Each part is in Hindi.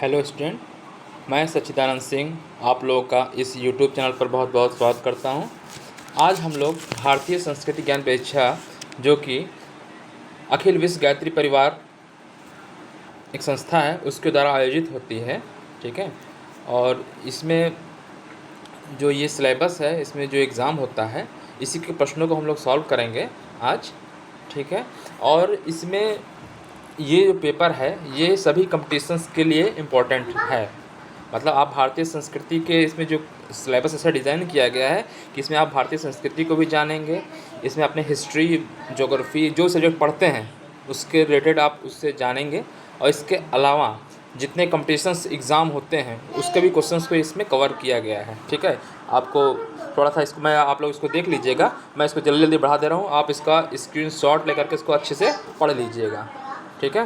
हेलो स्टूडेंट, मैं सच्चिदानंद सिंह आप लोगों का इस यूट्यूब चैनल पर बहुत बहुत स्वागत करता हूं। आज हम लोग भारतीय संस्कृति ज्ञान परीक्षा जो कि अखिल विश्व गायत्री परिवार एक संस्था है उसके द्वारा आयोजित होती है, ठीक है। और इसमें जो ये सिलेबस है, इसमें जो एग्ज़ाम होता है, इसी के प्रश्नों को हम लोग सॉल्व करेंगे आज, ठीक है। और इसमें ये जो पेपर है ये सभी कॉम्पिटिशन्स के लिए इम्पोर्टेंट है। मतलब आप भारतीय संस्कृति के इसमें जो सिलेबस ऐसा डिज़ाइन किया गया है कि इसमें आप भारतीय संस्कृति को भी जानेंगे, इसमें अपने हिस्ट्री, ज्योग्राफी जो सब्जेक्ट पढ़ते हैं उसके रिलेटेड आप उससे जानेंगे। और इसके अलावा जितने कॉम्पिटिशन्स एग्ज़ाम होते हैं उसके भी क्वेश्चंस को इसमें कवर किया गया है, ठीक है। आपको थोड़ा सा इसको आप लोग इसको देख लीजिएगा, मैं इसको जल्दी जल्दी बढ़ा दे रहा हूँ, आप इसका स्क्रीनशॉट लेकर के इसको अच्छे से पढ़ लीजिएगा, ठीक है।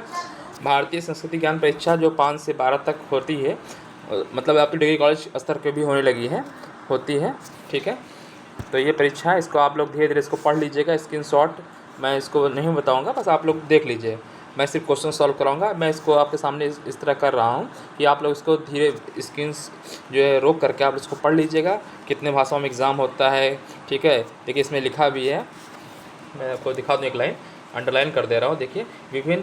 भारतीय संस्कृति ज्ञान परीक्षा जो 5 से 12 तक होती है, मतलब आपकी डिग्री कॉलेज स्तर पे भी होने लगी है, होती है, ठीक है। तो ये परीक्षा है, इसको आप लोग धीरे धीरे इसको पढ़ लीजिएगा। स्क्रीनशॉट मैं इसको नहीं बताऊंगा, बस आप लोग देख लीजिए, मैं सिर्फ क्वेश्चन सॉल्व कराऊंगा। मैं इसको आपके सामने इस तरह कर रहा हूँ कि आप लोग इसको धीरे स्क्रीन्स जो है रोक करके आप इसको पढ़ लीजिएगा। कितने भाषाओं में एग्ज़ाम होता है, ठीक है। देखिए इसमें लिखा भी है, मैं आपको दिखा दूँ, एक लाइन अंडरलाइन कर दे रहा हूँ। देखिए विभिन्न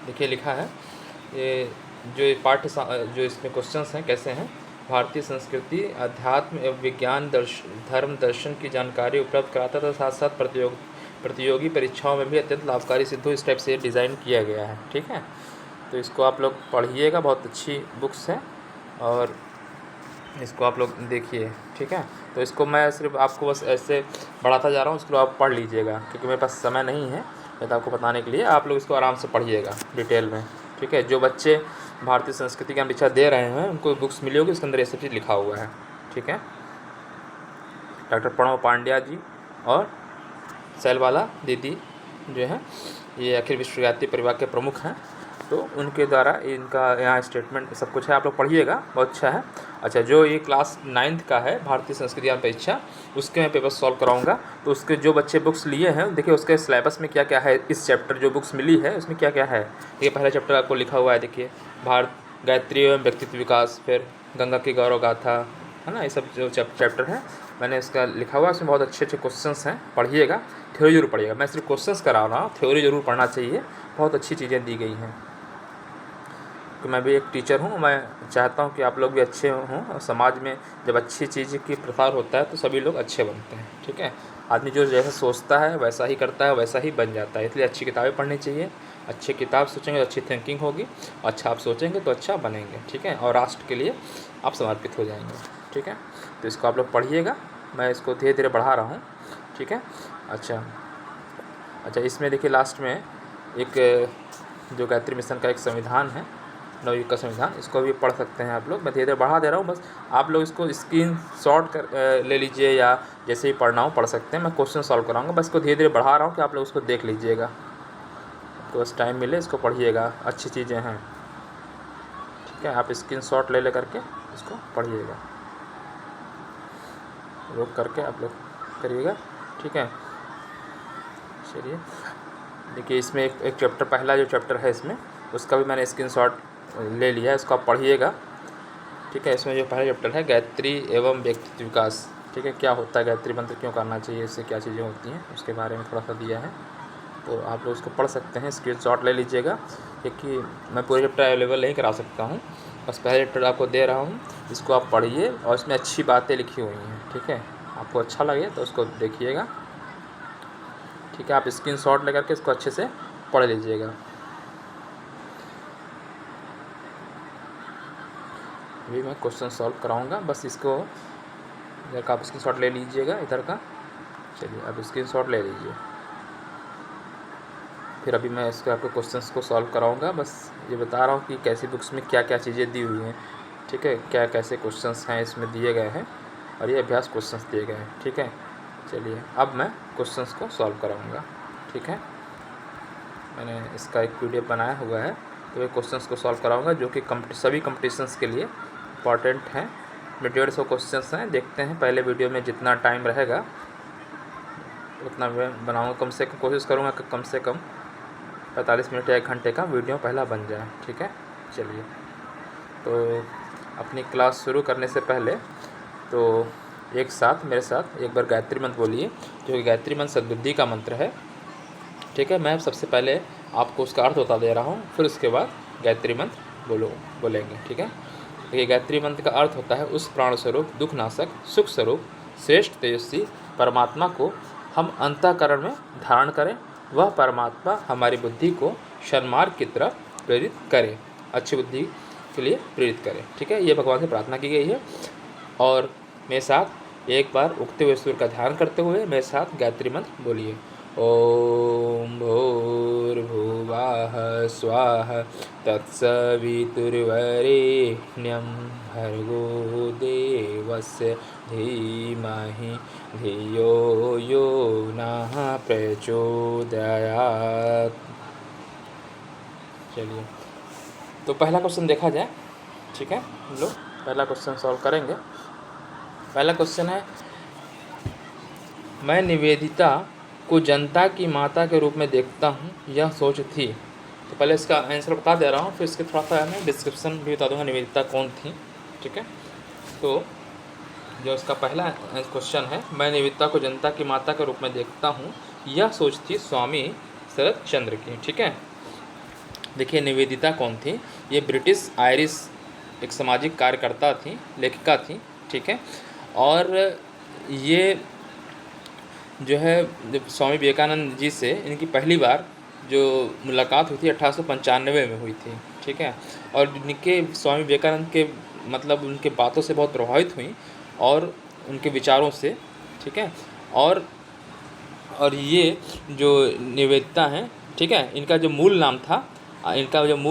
देखिए लिखा है, ये जो पाठ्य जो इसमें क्वेश्चंस हैं कैसे हैं। भारतीय संस्कृति अध्यात्म एवं विज्ञान धर्म दर्शन की जानकारी उपलब्ध कराता था, साथ साथ प्रतियोगी परीक्षाओं में भी अत्यंत लाभकारी सिद्ध हो। इस टाइप से डिज़ाइन किया गया है, ठीक है। तो इसको आप लोग पढ़िएगा, बहुत अच्छी बुक्स है और इसको आप लोग देखिए, ठीक है। तो इसको मैं सिर्फ आपको बस ऐसे बढ़ाता जा रहा हूँ, इसको आप पढ़ लीजिएगा क्योंकि मेरे पास समय नहीं है तो आपको बताने के लिए। आप लोग इसको आराम से पढ़िएगा डिटेल में, ठीक है। जो बच्चे भारतीय संस्कृति ज्ञान परीक्षा दे रहे हैं उनको बुक्स मिली होगी, उसके अंदर ये सब चीज़ लिखा हुआ है, ठीक है। डॉक्टर प्रणव पांड्या जी और सैलवाला दीदी जो है ये अखिल विश्व गायत्री परिवार के प्रमुख हैं, तो उनके द्वारा इनका यहाँ स्टेटमेंट सब कुछ है, आप लोग पढ़िएगा, बहुत अच्छा है। अच्छा, जो ये क्लास 9th का है भारतीय संस्कृति ज्ञान परीक्षा, उसके मैं पेपर सॉल्व कराऊंगा। तो उसके जो बच्चे बुक्स लिए हैं देखिए उसके सिलेबस में क्या क्या है, इस चैप्टर जो बुक्स मिली है उसमें क्या क्या है। ये पहला चैप्टर आपको लिखा हुआ है, देखिए भारत गायत्री एवं व्यक्तित्व विकास, फिर गंगा की गौरव गाथा, है ना, ये सब जो चैप्टर है मैंने इसका लिखा हुआ है। इसमें बहुत अच्छे अच्छे क्वेश्चंस हैं, पढ़िएगा, थ्योरी जरूर पढ़िएगा। मैं सिर्फ क्वेश्चंस करा रहा हूँ, थ्योरी जरूर पढ़ना चाहिए, बहुत अच्छी चीज़ें दी गई हैं। कि मैं भी एक टीचर हूँ, मैं चाहता हूँ कि आप लोग भी अच्छे हों, और समाज में जब अच्छी चीज़ की प्रसार होता है तो सभी लोग अच्छे बनते हैं, ठीक है। आदमी जो जैसा सोचता है वैसा ही करता है, वैसा ही बन जाता है। इसलिए अच्छी किताबें पढ़नी चाहिए, अच्छी किताब सोचेंगे तो अच्छी थिंकिंग होगी, अच्छा आप सोचेंगे तो अच्छा बनेंगे, ठीक है। और राष्ट्र के लिए आप समर्पित हो जाएंगे, ठीक है। तो इसको आप लोग पढ़िएगा, मैं इसको धीरे धीरे बढ़ा रहा हूँ, ठीक है। अच्छा, इसमें देखिए लास्ट में एक जो गायत्री मिशन का एक संविधान है, नवयुग का संविधान, इसको भी पढ़ सकते हैं आप लोग। मैं धीरे धीरे बढ़ा दे रहा हूँ, बस आप लोग इसको स्क्रीनशॉट कर ले लीजिए या जैसे ही पढ़ना हो पढ़ सकते हैं। मैं क्वेश्चन सॉल्व कराऊंगा, बस इसको धीरे धीरे बढ़ा रहा हूँ कि आप लोग उसको देख लीजिएगा, आपको बस टाइम मिले इसको पढ़िएगा, अच्छी चीज़ें हैं, ठीक है। आप स्क्रीनशॉट ले करके इसको पढ़िएगा, रोक करके आप लोग करिएगा, ठीक है। चलिए देखिए इसमें एक चैप्टर, पहला जो चैप्टर है इसमें उसका भी मैंने स्क्रीनशॉट ले लिया है, इसको आप पढ़िएगा, ठीक है। इसमें जो पहला चैप्टर है गायत्री एवं व्यक्तित्व विकास, ठीक है, क्या होता है गायत्री मंत्र, क्यों करना चाहिए, इससे क्या चीज़ें होती हैं, उसके बारे में थोड़ा सा दिया है, तो आप लोग उसको पढ़ सकते हैं, स्क्रीनशॉट ले लीजिएगा। क्योंकि मैं पूरे चैप्टर अवेलेबल नहीं करा सकता हूँ, बस पहला चैप्टर आपको दे रहा हूँ, इसको आप पढ़िए और इसमें अच्छी बातें लिखी हुई हैं, ठीक है। आपको अच्छा लगे तो उसको देखिएगा, ठीक है। आप स्क्रीनशॉट लेकर के इसको अच्छे से पढ़ लीजिएगा। अभी मैं क्वेश्चन सॉल्व कराऊंगा, बस इसको इधर का आप स्क्रीनशॉट ले लीजिएगा, इधर का। चलिए अब स्क्रीनशॉट ले लीजिए, फिर अभी मैं इसके आपको क्वेश्चंस को सॉल्व कराऊंगा। बस ये बता रहा हूँ कि कैसी बुक्स में क्या क्या चीज़ें दी हुई हैं, ठीक है, क्या कैसे क्वेश्चंस हैं इसमें दिए गए हैं, और ये अभ्यास क्वेश्चंस दिए गए हैं, ठीक है। चलिए अब मैं क्वेश्चंस को सॉल्व कराऊंगा, ठीक है। मैंने इसका एक PDF बनाया हुआ है, तो ये क्वेश्चंस को सॉल्व कराऊंगा जो कि सभी कॉम्पिटिशन्स के लिए इम्पॉर्टेंट हैं। में 150 क्वेश्चंस हैं। देखते हैं पहले वीडियो में जितना टाइम रहेगा उतना मैं बनाऊँगा। कम से कम कोशिश करूँगा कि कम से कम 45 मिनट या 1 घंटे का वीडियो पहला बन जाए। ठीक है, चलिए। तो अपनी क्लास शुरू करने से पहले तो एक साथ मेरे साथ एक बार गायत्री मंत्र बोलिए, जो कि गायत्री मंत्र सद्बुद्धि का मंत्र है। ठीक है, मैं सबसे पहले आपको उसका अर्थ बता दे रहा हूँ, फिर उसके बाद गायत्री मंत्र बोलेंगे। ठीक है, देखिए गायत्री मंत्र का अर्थ होता है उस प्राण स्वरूप, दुख नाशक, सुख स्वरूप, श्रेष्ठ तेजस्वी परमात्मा को हम अंतःकरण में धारण करें। वह परमात्मा हमारी बुद्धि को सन्मार्ग की तरफ प्रेरित करे, अच्छी बुद्धि के लिए प्रेरित करे। ठीक है, ये भगवान से प्रार्थना की गई है। और मेरे साथ एक बार उगते हुए सूर्य का ध्यान करते हुए मेरे साथ गायत्री मंत्र बोलिए। ओम भूर्भुवः स्वाहा तत्सवितुर्वरेण्यं भर्गो देवस्य धीमहि धियो यो नः प्रचोदयात्। चलिए, तो पहला क्वेश्चन देखा जाए। ठीक है, हम लोग पहला क्वेश्चन सॉल्व करेंगे। पहला क्वेश्चन है, मैं निवेदिता को जनता की माता के रूप में देखता हूँ, यह सोच थी। तो पहले इसका आंसर बता दे रहा हूँ, फिर इसके थोड़ा सा मैं डिस्क्रिप्शन भी बता दूँगा निवेदिता कौन थी। ठीक है, तो जो इसका पहला क्वेश्चन है, मैं निवेदिता को जनता की माता के रूप में देखता हूँ, यह सोच थी स्वामी शरद चंद्र की। ठीक है, देखिए निवेदिता कौन थी। ये ब्रिटिश आयरिश एक सामाजिक कार्यकर्ता थी, लेखिका थी। ठीक है, और ये जो है जब स्वामी विवेकानंद जी से इनकी पहली बार जो मुलाकात हुई थी 1895 में हुई थी। ठीक है, और इनके स्वामी विवेकानंद के मतलब उनके बातों से बहुत प्रभावित हुई और उनके विचारों से। ठीक है, और ये जो निवेदिता हैं, ठीक है, इनका जो मूल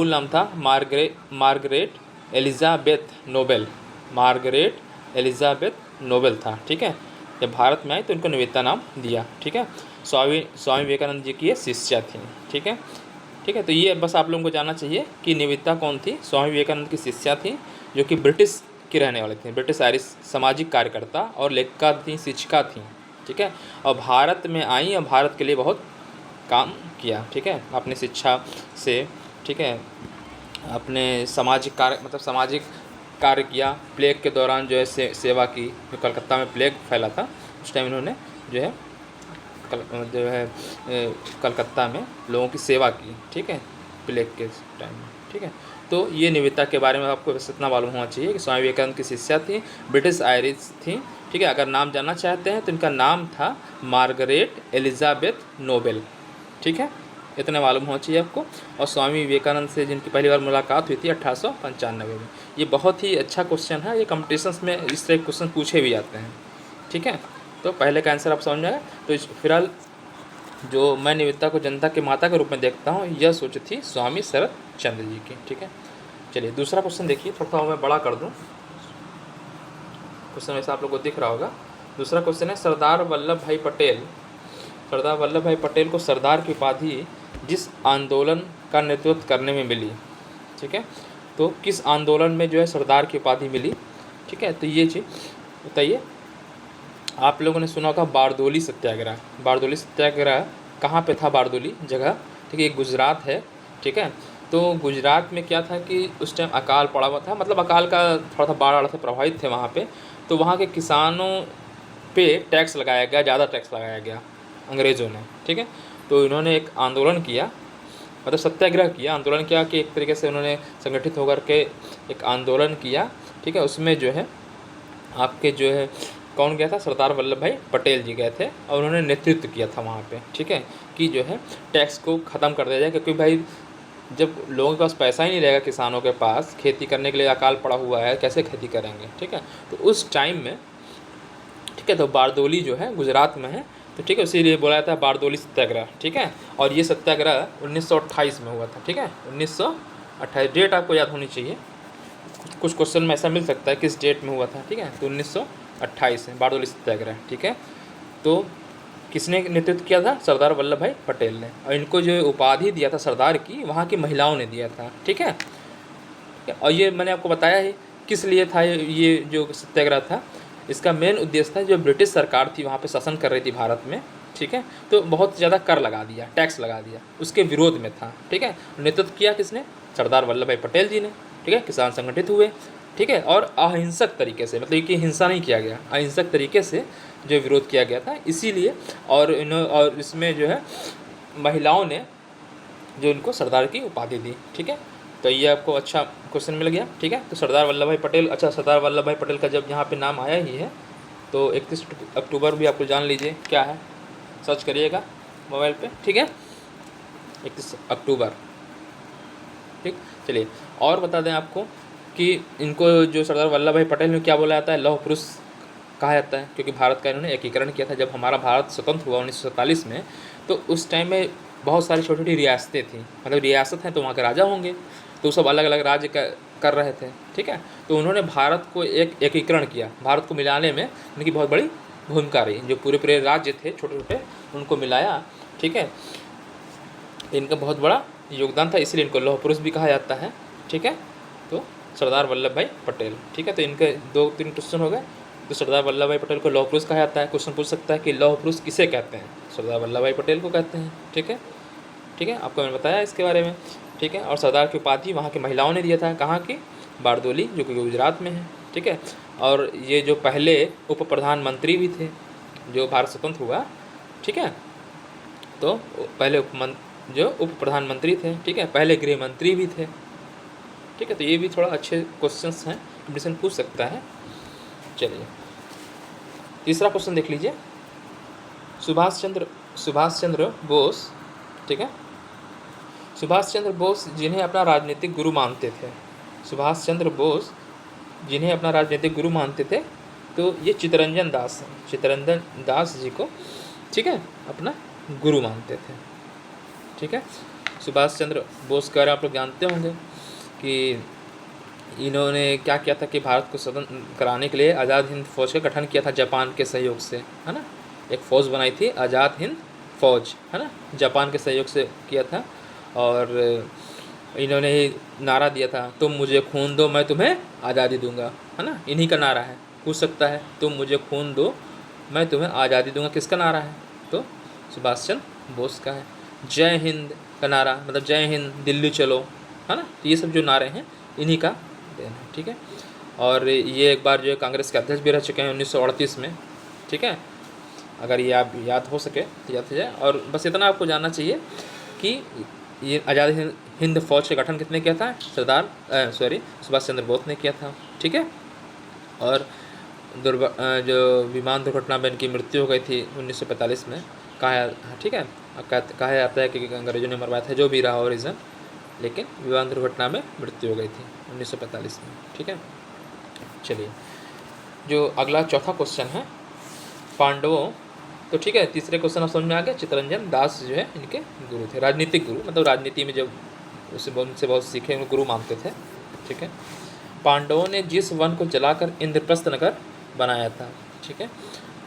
नाम था Margaret Elizabeth Nobel. Margaret Elizabeth Nobel था। ठीक है, जब भारत में आई तो इनको निवेदिता नाम दिया। ठीक है, स्वामी विवेकानंद जी की ये शिष्या थी। ठीक है, तो ये बस आप लोगों को जानना चाहिए कि निवेदिता कौन थी। स्वामी विवेकानंद की शिष्या थी, जो कि ब्रिटिश की रहने वाली थी, ब्रिटिश आयरिश सामाजिक कार्यकर्ता और लेखिका थी, शिक्षिका थी। ठीक है, और भारत में आई और भारत के लिए बहुत काम किया। ठीक है, अपनी शिक्षा से, ठीक है, अपने सामाजिक कार्य किया। प्लेग के दौरान जो है सेवा की। कलकत्ता में प्लेग फैला था, उस टाइम इन्होंने जो है कलकत्ता में लोगों की सेवा की। ठीक है, प्लेग के टाइम में। ठीक है, तो ये निवेदिता के बारे में आपको बस इतना मालूम होना चाहिए कि स्वामी विवेकानंद की शिष्या थी, ब्रिटिश आयरिश थी। ठीक है, अगर नाम जानना चाहते हैं तो इनका नाम था मार्गरेट एलिजाबेथ नोबेल। ठीक है, इतना मालूम होना चाहिए आपको। और स्वामी विवेकानंद से जिनकी पहली बार मुलाकात हुई थी 1895 में। ये बहुत ही अच्छा क्वेश्चन है, ये कॉम्पिटिशन्स में इस तरह के क्वेश्चन पूछे भी जाते हैं। ठीक है, तो पहले का आंसर आप समझ में आया। तो फिलहाल जो मैं निवेदिता को जनता की माता के रूप में देखता हूँ, यह सोच थी स्वामी शरद चंद्र जी की। ठीक है, चलिए दूसरा क्वेश्चन देखिए, थोड़ा मैं बड़ा कर दूँ क्वेश्चन, ऐसा आप लोग को दिख रहा होगा। दूसरा क्वेश्चन है, सरदार वल्लभ भाई पटेल को सरदार की उपाधि जिस आंदोलन का नेतृत्व करने में मिली। ठीक है, तो किस आंदोलन में जो है सरदार की उपाधि मिली। ठीक है, तो ये चीज़ बताइए। आप लोगों ने सुना होगा बारदोली सत्याग्रह। बारदोली सत्याग्रह कहाँ पे था? बारदोली जगह, ठीक है, गुजरात है। ठीक है, तो गुजरात में क्या था कि उस टाइम अकाल पड़ा हुआ था, मतलब अकाल का थोड़ा सा बाढ़ से प्रभावित थे वहाँ पे। तो वहाँ के किसानों पे टैक्स लगाया गया, ज़्यादा टैक्स लगाया गया अंग्रेज़ों ने। ठीक है, तो इन्होंने एक आंदोलन किया, मतलब सत्याग्रह किया, आंदोलन किया कि एक तरीके से उन्होंने संगठित होकर के एक आंदोलन किया। ठीक है, उसमें जो है आपके जो है कौन गया था? सरदार वल्लभ भाई पटेल जी गए थे और उन्होंने नेतृत्व किया था वहाँ पे। ठीक है, कि जो है टैक्स को ख़त्म कर दिया जाए, क्योंकि भाई जब लोगों के पास पैसा ही नहीं रहेगा, किसानों के पास खेती करने के लिए अकाल पड़ा हुआ है, कैसे खेती करेंगे। ठीक है, तो उस टाइम में, ठीक है, तो बारदोली जो है गुजरात में है, तो ठीक है, इसीलिए बोला जाता है बारदोली सत्याग्रह। ठीक है, और ये सत्याग्रह 1928 में हुआ था। ठीक है, 1928 डेट आपको याद होनी चाहिए, कुछ क्वेश्चन में ऐसा मिल सकता है किस डेट में हुआ था। ठीक है, तो 1928 में बारदोली सत्याग्रह। ठीक है, तो किसने नेतृत्व किया था? सरदार वल्लभ भाई पटेल ने। और इनको जो उपाधि दिया था सरदार की, वहाँ की महिलाओं ने दिया था। ठीक है, और ये मैंने आपको बताया है किस लिए था ये जो सत्याग्रह था, इसका मेन उद्देश्य था जो ब्रिटिश सरकार थी वहाँ पे शासन कर रही थी भारत में, ठीक है, तो बहुत ज़्यादा कर लगा दिया, टैक्स लगा दिया, उसके विरोध में था, ठीक है। नेतृत्व किया किसने? सरदार वल्लभ भाई पटेल जी ने, ठीक है। किसान संगठित हुए, ठीक है, और अहिंसक तरीके से, मतलब कि हिंसा नहीं किया गया, अहिंसक तरीके से जो विरोध किया गया था, इसीलिए और इसमें जो है महिलाओं ने जो इनको सरदार की उपाधि दी, ठीक है। तो ये आपको अच्छा क्वेश्चन मिल गया, ठीक है। तो सरदार वल्लभ भाई पटेल, अच्छा सरदार वल्लभ भाई पटेल का जब यहाँ पे नाम आया ही है तो 31 अक्टूबर भी आपको जान लीजिए क्या है, सर्च करिएगा मोबाइल पे, ठीक है, 31 अक्टूबर, ठीक। चलिए और बता दें आपको कि इनको जो सरदार वल्लभ भाई पटेल ने क्या बोला जाता है, लौह पुरुष कहा जाता है, क्योंकि भारत का इन्होंने एकीकरण किया था। जब हमारा भारत स्वतंत्र हुआ 1947 में, तो उस टाइम में बहुत सारी छोटी छोटी रियासतें थी, मतलब रियासत हैं तो वहाँ के राजा होंगे, तो सब अलग अलग राज्य कर रहे थे, ठीक है। तो उन्होंने भारत को एक एकीकरण किया, भारत को मिलाने में उनकी बहुत बड़ी भूमिका रही, जो पूरे पूरे राज्य थे छोटे छोटे उनको मिलाया, ठीक है। इनका बहुत बड़ा योगदान था, इसलिए इनको लौह पुरुष भी कहा जाता है, ठीक है। तो सरदार वल्लभ भाई पटेल, ठीक है। तो इनके 2-3 क्वेश्चन हो गए। तो सरदार वल्लभ भाई पटेल को लौह पुरुष कहा जाता है। क्वेश्चन पूछ सकता है कि लौह पुरुष किसे कहते हैं? सरदार वल्लभ भाई पटेल को कहते हैं, ठीक है, ठीक है। आपको मैंने बताया इसके बारे में, ठीक है। और सरदार की उपाधि वहाँ की महिलाओं ने दिया था, कहाँ की? बारदोली, जो कि गुजरात में है, ठीक है। और ये जो पहले उप प्रधानमंत्री भी थे जो भारत स्वतंत्र हुआ, ठीक है, तो पहले जो उप प्रधानमंत्री थे, ठीक है, पहले गृह मंत्री भी थे, ठीक है। तो ये भी थोड़ा अच्छे क्वेश्चंस हैं, कॉम्पिटिशन पूछ सकता है। चलिए तीसरा क्वेश्चन देख लीजिए। सुभाष चंद्र बोस, ठीक है, सुभाष चंद्र बोस जिन्हें अपना राजनीतिक गुरु मानते थे, सुभाष चंद्र बोस जिन्हें अपना राजनीतिक गुरु मानते थे, तो ये चित्तरंजन दास हैं, चित्तरंजन दास जी को, ठीक है, अपना गुरु मानते थे, ठीक है। सुभाष चंद्र बोस के बारे में आप लोग जानते होंगे कि इन्होंने क्या किया था कि भारत को स्वतंत्र कराने के लिए आज़ाद हिंद फौज का गठन किया था जापान के सहयोग से, है ना। एक फ़ौज बनाई थी आज़ाद हिंद फौज, है ना, जापान के सहयोग से किया था। और इन्होंने नारा दिया था, तुम मुझे खून दो मैं तुम्हें आज़ादी दूंगा, है ना। इन्हीं का नारा है, पूछ सकता है, तुम मुझे खून दो मैं तुम्हें आज़ादी दूंगा, किसका नारा है? तो सुभाष चंद्र बोस का है। जय हिंद का नारा, मतलब जय हिंद दिल्ली चलो, है ना। ये सब जो नारे हैं इन्हीं का देन है, ठीक है। और ये एक बार जो है कांग्रेस के अध्यक्ष भी रह चुके हैं 1938 में, ठीक है। अगर ये आप याद हो सके तो याद हो जाए। और बस इतना आपको जानना चाहिए कि ये आज़ाद हिंद फौज का गठन किसने किया था? सुभाष चंद्र बोस ने किया था, ठीक है। और जो विमान दुर्घटना में इनकी मृत्यु हो गई थी 1945 में, कहा, ठीक है, कहा जाता है कि अंग्रेजों ने मरवाया था, जो भी रहा हो रीज़न, लेकिन विमान दुर्घटना में मृत्यु हो गई थी 1945 में, ठीक है। चलिए जो अगला चौथा क्वेश्चन है पांडवों, तो ठीक है, तीसरे क्वेश्चन आप समझ में आ गया। चित्तरंजन दास जो है इनके गुरु थे, राजनीतिक गुरु, मतलब राजनीति में जब उनसे बहुत सीखे, उनको गुरु मानते थे, ठीक है। पांडवों ने जिस वन को जलाकर इंद्रप्रस्थ नगर बनाया था, ठीक है,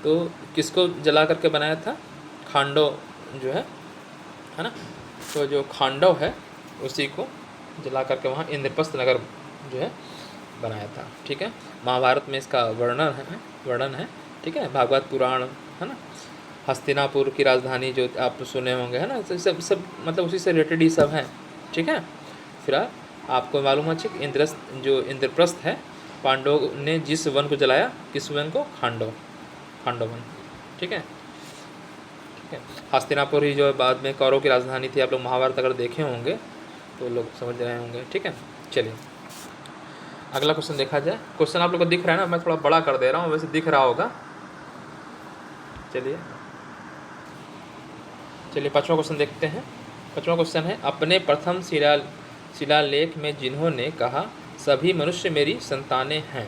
तो किसको जला करके बनाया था? खांडव जो है ना, तो जो खांडव है उसी को जला करके वहाँ इंद्रप्रस्थ नगर जो है बनाया था, ठीक है। महाभारत में इसका वर्णन है, ठीक है, भागवत पुराण, है ना। हस्तिनापुर की राजधानी जो आप सुने होंगे, है ना, तो सब मतलब उसी से रिलेटेड ही सब हैं, ठीक है। फिर आपको मालूम है कि इंद्रप्रस्थ है, पांडवों ने जिस वन को जलाया, किस वन को? खांडव वन, ठीक है, ठीक है। हस्तिनापुर ही जो बाद में कौरव की राजधानी थी। आप लोग महाभारत अगर देखे होंगे तो लोग समझ रहे होंगे, ठीक है। चलिए अगला क्वेश्चन देखा जाए। क्वेश्चन आप लोग को दिख रहा है ना, मैं थोड़ा बड़ा कर दे रहा हूँ, वैसे दिख रहा होगा। चलिए पांचवा क्वेश्चन देखते हैं। पांचवा क्वेश्चन है, अपने प्रथम शिलालेख में जिन्होंने कहा सभी मनुष्य मेरी संतानें हैं,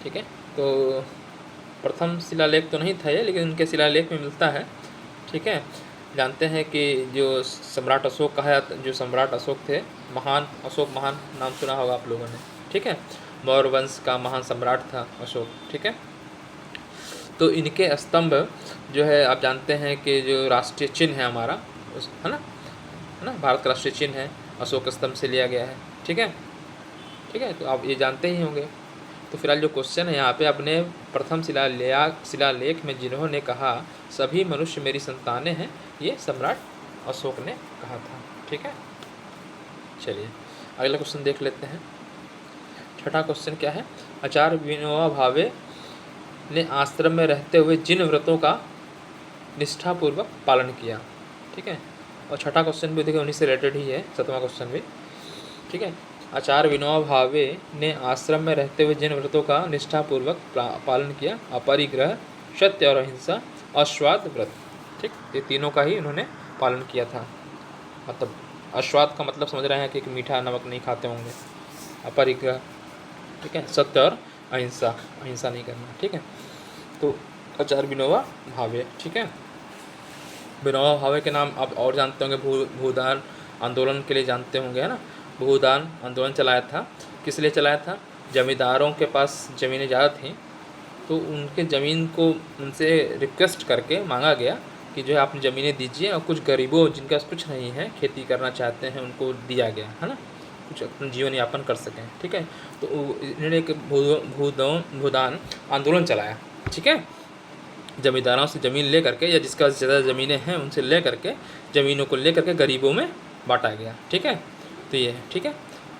ठीक है। तो प्रथम शिलालेख तो नहीं था ये, लेकिन उनके शिलालेख में मिलता है, ठीक है। जानते हैं कि जो सम्राट अशोक कहा, जो सम्राट अशोक थे, महान अशोक, महान नाम सुना होगा आप लोगों ने, ठीक है। मौर्य वंश का महान सम्राट था अशोक, ठीक है। तो इनके स्तंभ जो है, आप जानते हैं कि जो राष्ट्रीय चिन्ह है हमारा, है ना, भारत का राष्ट्रीय चिन्ह है, अशोक स्तंभ से लिया गया है, ठीक है, ठीक है, तो आप ये जानते ही होंगे। तो फिलहाल जो क्वेश्चन है यहाँ पे, अपने प्रथम शिलालेख में जिन्होंने कहा सभी मनुष्य मेरी संतानें हैं, ये सम्राट अशोक ने कहा था। ठीक है, चलिए अगला क्वेश्चन देख लेते हैं। छठा क्वेश्चन क्या है, आचार्य विनोबा भावे ने आश्रम में रहते हुए जिन व्रतों का निष्ठापूर्वक पालन किया। ठीक है, और छठा क्वेश्चन भी देखिए उन्हीं से रिलेटेड ही है, सातवां क्वेश्चन भी। ठीक है, आचार्य विनोबा भावे ने आश्रम में रहते हुए जिन व्रतों का निष्ठापूर्वक पालन किया, अपरिग्रह, सत्य और अहिंसा, अश्वाद व्रत। ठीक, ये तीनों का ही उन्होंने पालन किया था। मतलब अश्वाद का मतलब समझ रहे हैं कि मीठा नमक नहीं खाते होंगे। अपरिग्रह, ठीक है, सत्य और अहिंसा, अहिंसा नहीं करना। ठीक है, तो आचार्य विनोबा भावे। ठीक है, विनोबा भावे के नाम आप और जानते होंगे, भूदान आंदोलन के लिए जानते होंगे, है ना। भूदान आंदोलन चलाया था, किस लिए चलाया था, जमींदारों के पास ज़मीनें ज़्यादा थीं, तो उनके ज़मीन को उनसे रिक्वेस्ट करके मांगा गया कि जो है आप ज़मीनें दीजिए, और कुछ गरीबों जिनके पास कुछ नहीं है, खेती करना चाहते हैं, उनको दिया गया, है ना, कुछ अपना जीवन यापन कर सकें। ठीक है, तो इन्होंने एक भूदान आंदोलन चलाया। ठीक है, जमींदारों से ज़मीन ले करके, या जिसका ज़्यादा ज़मीनें हैं उनसे ले करके, ज़मीनों को ले करके गरीबों में बांटा गया। ठीक है, तो ये है। ठीक है,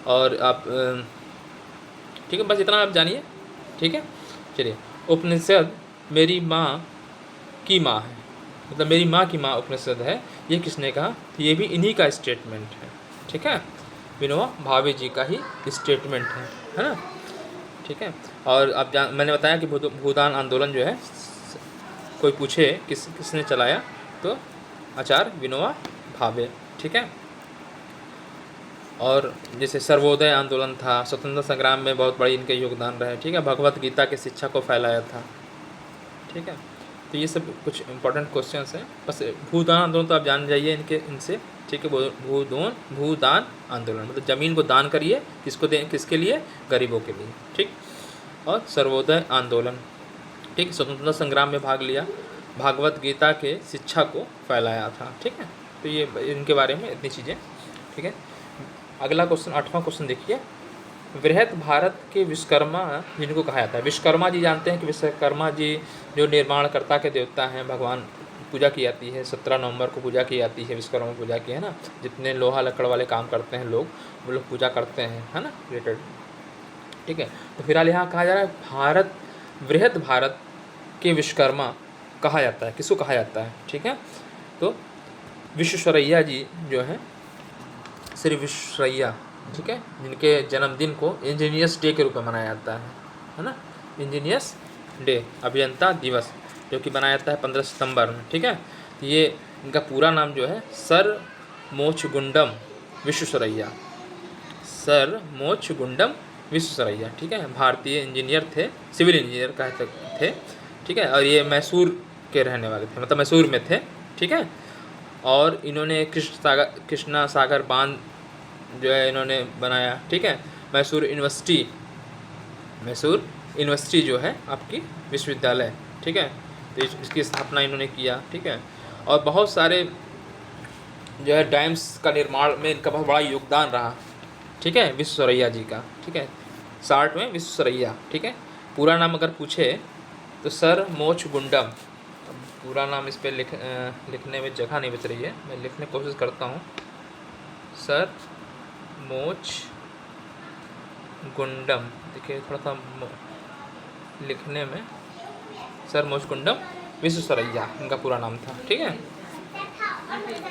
और आप ठीक है, बस इतना आप जानिए। ठीक है, चलिए, उपनिषद मेरी माँ की माँ है, मतलब मेरी माँ की माँ उपनिषद है, ये किसने कहा, तो ये भी इन्हीं का स्टेटमेंट है। ठीक है, विनोबा भावे जी का ही स्टेटमेंट है ना। ठीक है, और आप मैंने बताया कि भूदान आंदोलन जो है, कोई पूछे किसने चलाया, तो आचार्य विनोबा भावे। ठीक है, और जैसे सर्वोदय आंदोलन था, स्वतंत्रता संग्राम में बहुत बड़ी इनके योगदान रहे। ठीक है, भगवत गीता की शिक्षा को फैलाया था। ठीक है, तो ये सब कुछ इंपॉर्टेंट क्वेश्चंस हैं। बस भूदान आंदोलन तो आप जान जाइए इनसे। ठीक है, भूदान आंदोलन मतलब ज़मीन को दान करिए, किसको दें, किसके लिए, गरीबों के लिए। ठीक, और सर्वोदय आंदोलन, ठीक, स्वतंत्रता संग्राम में भाग लिया, भागवत गीता के शिक्षा को फैलाया था। ठीक है, तो ये इनके बारे में इतनी चीज़ें। ठीक है, अगला क्वेश्चन, आठवां क्वेश्चन देखिए, वृहत भारत के विश्वकर्मा जिनको कहा जाता है। विश्वकर्मा जी जानते हैं कि विश्वकर्मा जी जो निर्माणकर्ता के देवता हैं, भगवान पूजा की जाती है, 17 नवंबर को पूजा की जाती है, विश्वकर्मा पूजा की, है ना। जितने लोहा लकड़ वाले काम करते हैं लोग, वो लोग पूजा करते हैं, है ना, रिलेटेड। ठीक है, तो फिलहाल यहाँ कहा जा रहा है वृहत भारत के विश्वकर्मा कहा जाता है, किसको कहा जाता है। ठीक है, तो विश्वेश्वरैया जी जो हैं, श्री विश्वेश्वरैया, ठीक है, जिनके जन्मदिन को इंजीनियर्स डे के रूप में मनाया जाता है ना, इंजीनियर्स डे, अभियंता दिवस, जो कि मनाया जाता है 15 सितंबर में। ठीक है, ये इनका पूरा नाम जो है सर मोक्षगुंडम विश्वेश्वरैया, सर मोक्षगुंडम विश्वेश्वरैया। ठीक है, भारतीय इंजीनियर थे, सिविल इंजीनियर कहते थे। ठीक है, और ये मैसूर के रहने वाले थे, मतलब मैसूर में थे। ठीक है, और इन्होंने कृष्णा सागर बांध जो है इन्होंने बनाया। ठीक है, मैसूर यूनिवर्सिटी जो है आपकी विश्वविद्यालय। ठीक है, तो इसकी स्थापना इन्होंने किया। ठीक है, और बहुत सारे जो है डैम्स का निर्माण में इनका बहुत बड़ा योगदान रहा। ठीक है, विश्वेश्वरैया जी का। ठीक है, शार्ट में विश्वेश्वरैया। ठीक है, पूरा नाम अगर पूछे तो सर मोक्षगुंडम, पूरा नाम इस पर लिखने में जगह नहीं बच रही है, मैं लिखने की कोशिश करता हूँ। सर मोक्षगुंडम, देखिए थोड़ा सा लिखने में, सर मोक्षगुंडम विश्वेश्वरैया इनका पूरा नाम था। ठीक है,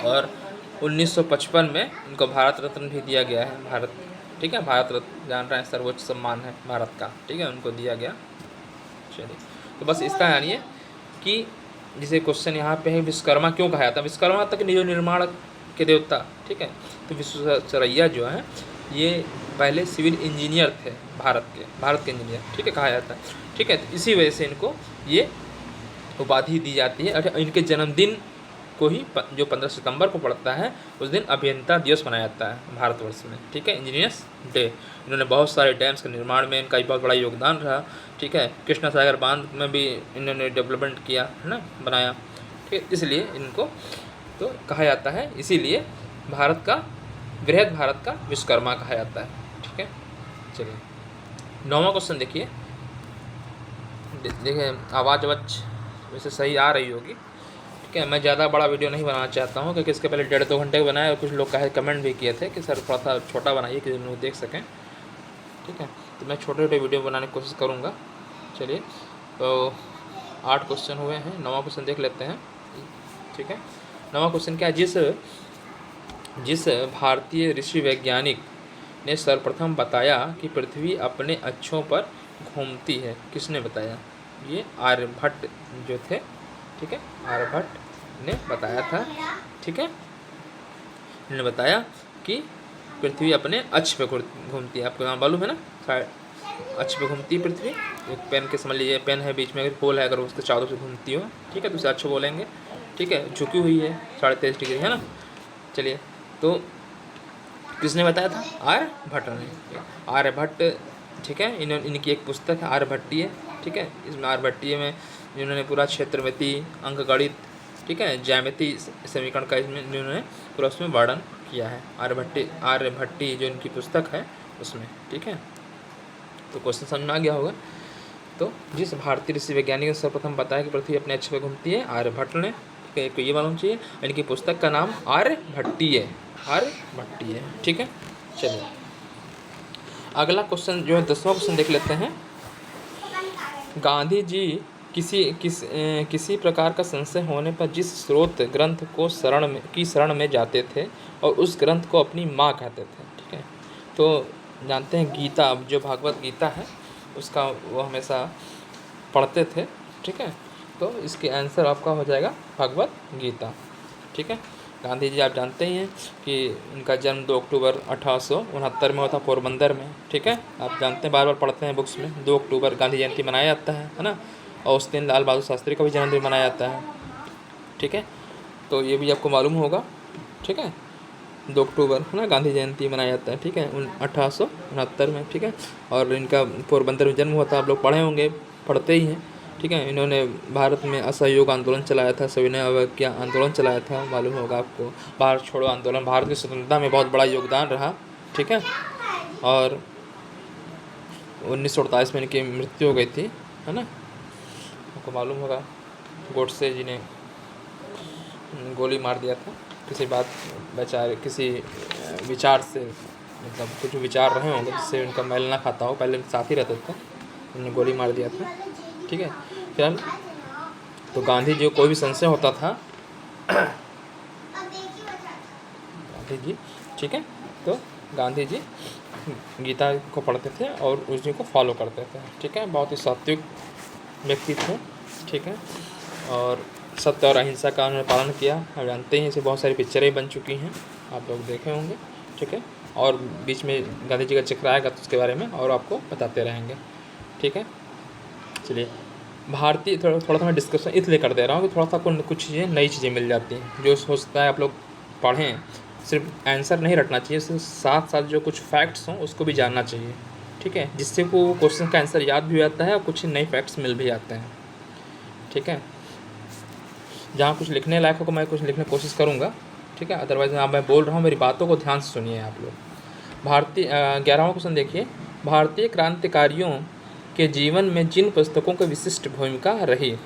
और 1955 में इनको भारत रत्न भी दिया गया है। भारत, ठीक है, भारत रत्न जान रहे हैं, सर्वोच्च सम्मान है भारत का। ठीक है, उनको दिया गया। चलिए, तो बस इसका जानिए कि जिसे क्वेश्चन यहाँ पे है, विश्वकर्मा क्यों कहा जाता है, विश्वकर्मा तक निज निर्माण के देवता। ठीक है, तो विश्वेश्वरैया जो है ये पहले सिविल इंजीनियर थे, भारत के इंजीनियर। ठीक है, कहा जाता है। ठीक है, तो इसी वजह से इनको ये उपाधि दी जाती है। और इनके जन्मदिन को ही जो 15 सितंबर को पड़ता है, उस दिन अभियंता दिवस मनाया जाता है भारतवर्ष में। ठीक है, इंजीनियर्स डे। इन्होंने बहुत सारे डैम्स के निर्माण में इनका बहुत बड़ा योगदान रहा। ठीक है, कृष्णा सागर बांध में भी इन्होंने डेवलपमेंट किया, है ना, बनाया। ठीक है, इसलिए इनको तो कहा जाता है, इसीलिए वृहत भारत का विश्वकर्मा कहा जाता है। ठीक है, चलिए 9वां क्वेश्चन देखिए। देखिए आवाज़ वैसे सही आ रही होगी, ठीक है। मैं ज़्यादा बड़ा वीडियो नहीं बनाना चाहता हूँ, क्योंकि इसके पहले 1.5-2 घंटे का बनाया और कुछ लोग कहे कमेंट भी किए थे कि सर थोड़ा सा छोटा बनाइए कि लोग देख सकें, ठीक है। तो मैं छोटे छोटे वीडियो बनाने की कोशिश करूँगा। चलिए तो 8 क्वेश्चन हुए हैं, 9वां क्वेश्चन देख लेते हैं, ठीक है। 9वां क्वेश्चन क्या है, जिस भारतीय ऋषि वैज्ञानिक ने सर्वप्रथम बताया कि पृथ्वी अपने अक्षों पर घूमती है, किसने बताया? ये आर्यभट्ट जो थे, ठीक है, आर्यभट्ट ने बताया था, ठीक है। इन्होंने बताया कि पृथ्वी अपने अक्ष पे घूमती है। आपको यहाँ मालूम है ना, अक्ष पे घूमती है पृथ्वी। एक पेन के समझ लीजिए, पेन है बीच में अगर होल है, अगर उसके चारों से घूमती हो, ठीक है, तो उसे अक्ष बोलेंगे, ठीक है। झुकी हुई है 23.5 डिग्री, है ना। चलिए तो किसने बताया था? आर्यभट्ट ने। आर्यभट्ट, ठीक है, इनकी एक पुस्तक है आर्यभट्टीय, ठीक है। इसमें आर्यभट्टीय में इन्होंने पूरा क्षेत्रमिति, अंकगणित, ठीक है, ज्यामिति समीकरण का इसमें इन्होंने पूरा उसमें वर्णन किया है। आर्यभट्टी जो इनकी पुस्तक है उसमें, ठीक है। तो क्वेश्चन समझ में आ गया होगा। तो जिस भारतीय ऋषि वैज्ञानिक ने सर्वप्रथम बताया कि पृथ्वी अपने अक्ष पर घूमती है, आर्यभट्ट ने, ठीक है। तो ये मालूम चाहिए, इनकी पुस्तक का नाम आर्यभट्टीय, ठीक है। चलिए अगला क्वेश्चन जो है 10वां क्वेश्चन देख लेते हैं। गांधी जी किसी प्रकार का संशय होने पर जिस स्रोत ग्रंथ को शरण में जाते थे और उस ग्रंथ को अपनी माँ कहते थे, ठीक है। तो जानते हैं गीता, जो भागवत गीता है उसका वो हमेशा पढ़ते थे, ठीक है। तो इसके आंसर आपका हो जाएगा भगवत गीता, ठीक है। गांधी जी आप जानते ही हैं कि उनका जन्म 2 अक्टूबर 1869 में हुआ था पोरबंदर में, ठीक है। आप जानते हैं, बार बार पढ़ते हैं बुक्स में, 2 अक्टूबर गांधी जयंती मनाया जाता है ना। और उस दिन लाल बहादुर शास्त्री का भी जन्मदिन मनाया जाता है, ठीक है। तो ये भी आपको मालूम होगा, ठीक है। 2 अक्टूबर है ना गांधी जयंती मनाया जाता है, ठीक है, 1869 में, ठीक है। और इनका पोरबंदर में जन्म हुआ था, आप लोग पढ़े होंगे, पढ़ते ही हैं, ठीक है। इन्होंने भारत में असहयोग आंदोलन चलाया था, सविनय अवज्ञा आंदोलन चलाया था, मालूम होगा आपको। भारत छोड़ो आंदोलन, भारत की स्वतंत्रता में बहुत बड़ा योगदान रहा, ठीक है। और 1948 में इनकी मृत्यु हो गई थी, है ना, आपको मालूम होगा। गोडसे जी ने गोली मार दिया था किसी किसी विचार से, मतलब कुछ विचार रहे होंगे जिससे उनका मेल ना खाता हो, पहले साथ ही रहते थे, उन्होंने गोली मार दिया था, ठीक है। फिर तो गांधी जी को कोई भी संशय होता था गांधी जी, ठीक है, तो गांधी जी गीता को पढ़ते थे और उसी को फॉलो करते थे, ठीक है। बहुत ही सात्विक व्यक्ति थे, ठीक है। और सत्य और अहिंसा का उन्होंने पालन किया। आप जानते हैं, इसे बहुत सारी पिक्चरें बन चुकी हैं, आप लोग देखे होंगे, ठीक है। और बीच में गांधी जी का जिक्र आएगा तो उसके बारे में और आपको बताते रहेंगे, ठीक है। चलिए भारतीय थोड़ा सा मैं डिस्कशन इसलिए कर दे रहा हूँ कि थोड़ा सा कुछ चीज़ें नई चीज़ें मिल जाती हैं, जो हो सकता है आप लोग पढ़ें, सिर्फ आंसर नहीं रटना चाहिए, उसके साथ साथ जो कुछ फैक्ट्स हों उसको भी जानना चाहिए, ठीक है, जिससे वो क्वेश्चन का आंसर याद भी हो जाता है और कुछ नए फैक्ट्स मिल भी जाते हैं, ठीक है। जहाँ कुछ लिखने लायक हो मैं कुछ लिखने की कोशिश करूँगा, ठीक है। अदरवाइज मैं बोल रहा हूँ, मेरी बातों को ध्यान से सुनिए आप लोग। 11वां क्वेश्चन देखिए। भारतीय क्रांतिकारियों के जीवन में जिन पुस्तकों की विशिष्ट भूमिका रही,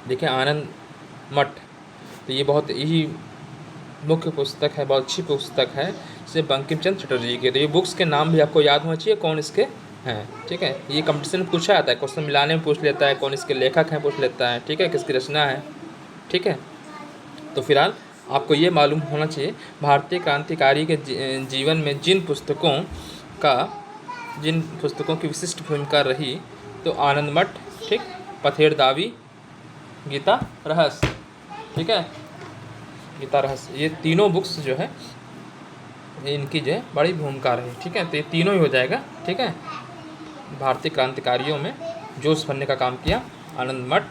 देखिए आनंद मठ, तो ये बहुत ही मुख्य पुस्तक है, बहुत अच्छी पुस्तक है, इसे बंकिम चंद्र चटर्जी की। तो ये बुक्स के नाम भी आपको याद होना चाहिए कौन इसके हैं, ठीक है। ये कंपटीशन में पूछा जाता है, क्वेश्चन मिलाने में पूछ लेता है, कौन इसके लेखक हैं पूछ लेता है, ठीक है, किसकी रचना है, ठीक है। तो फिलहाल आपको ये मालूम होना चाहिए भारतीय क्रांतिकारी के जीवन में जिन पुस्तकों की विशिष्ट भूमिका रही, तो आनंद मठ, ठीक, पथेर दावी, गीता रहस्य, ठीक है, गीता रहस्य, ये तीनों बुक्स जो है इनकी जो है बड़ी भूमिका रही, ठीक है। तो ये तीनों ही हो जाएगा, ठीक है। भारतीय क्रांतिकारियों में जोश भरने का काम किया, आनंद मठ,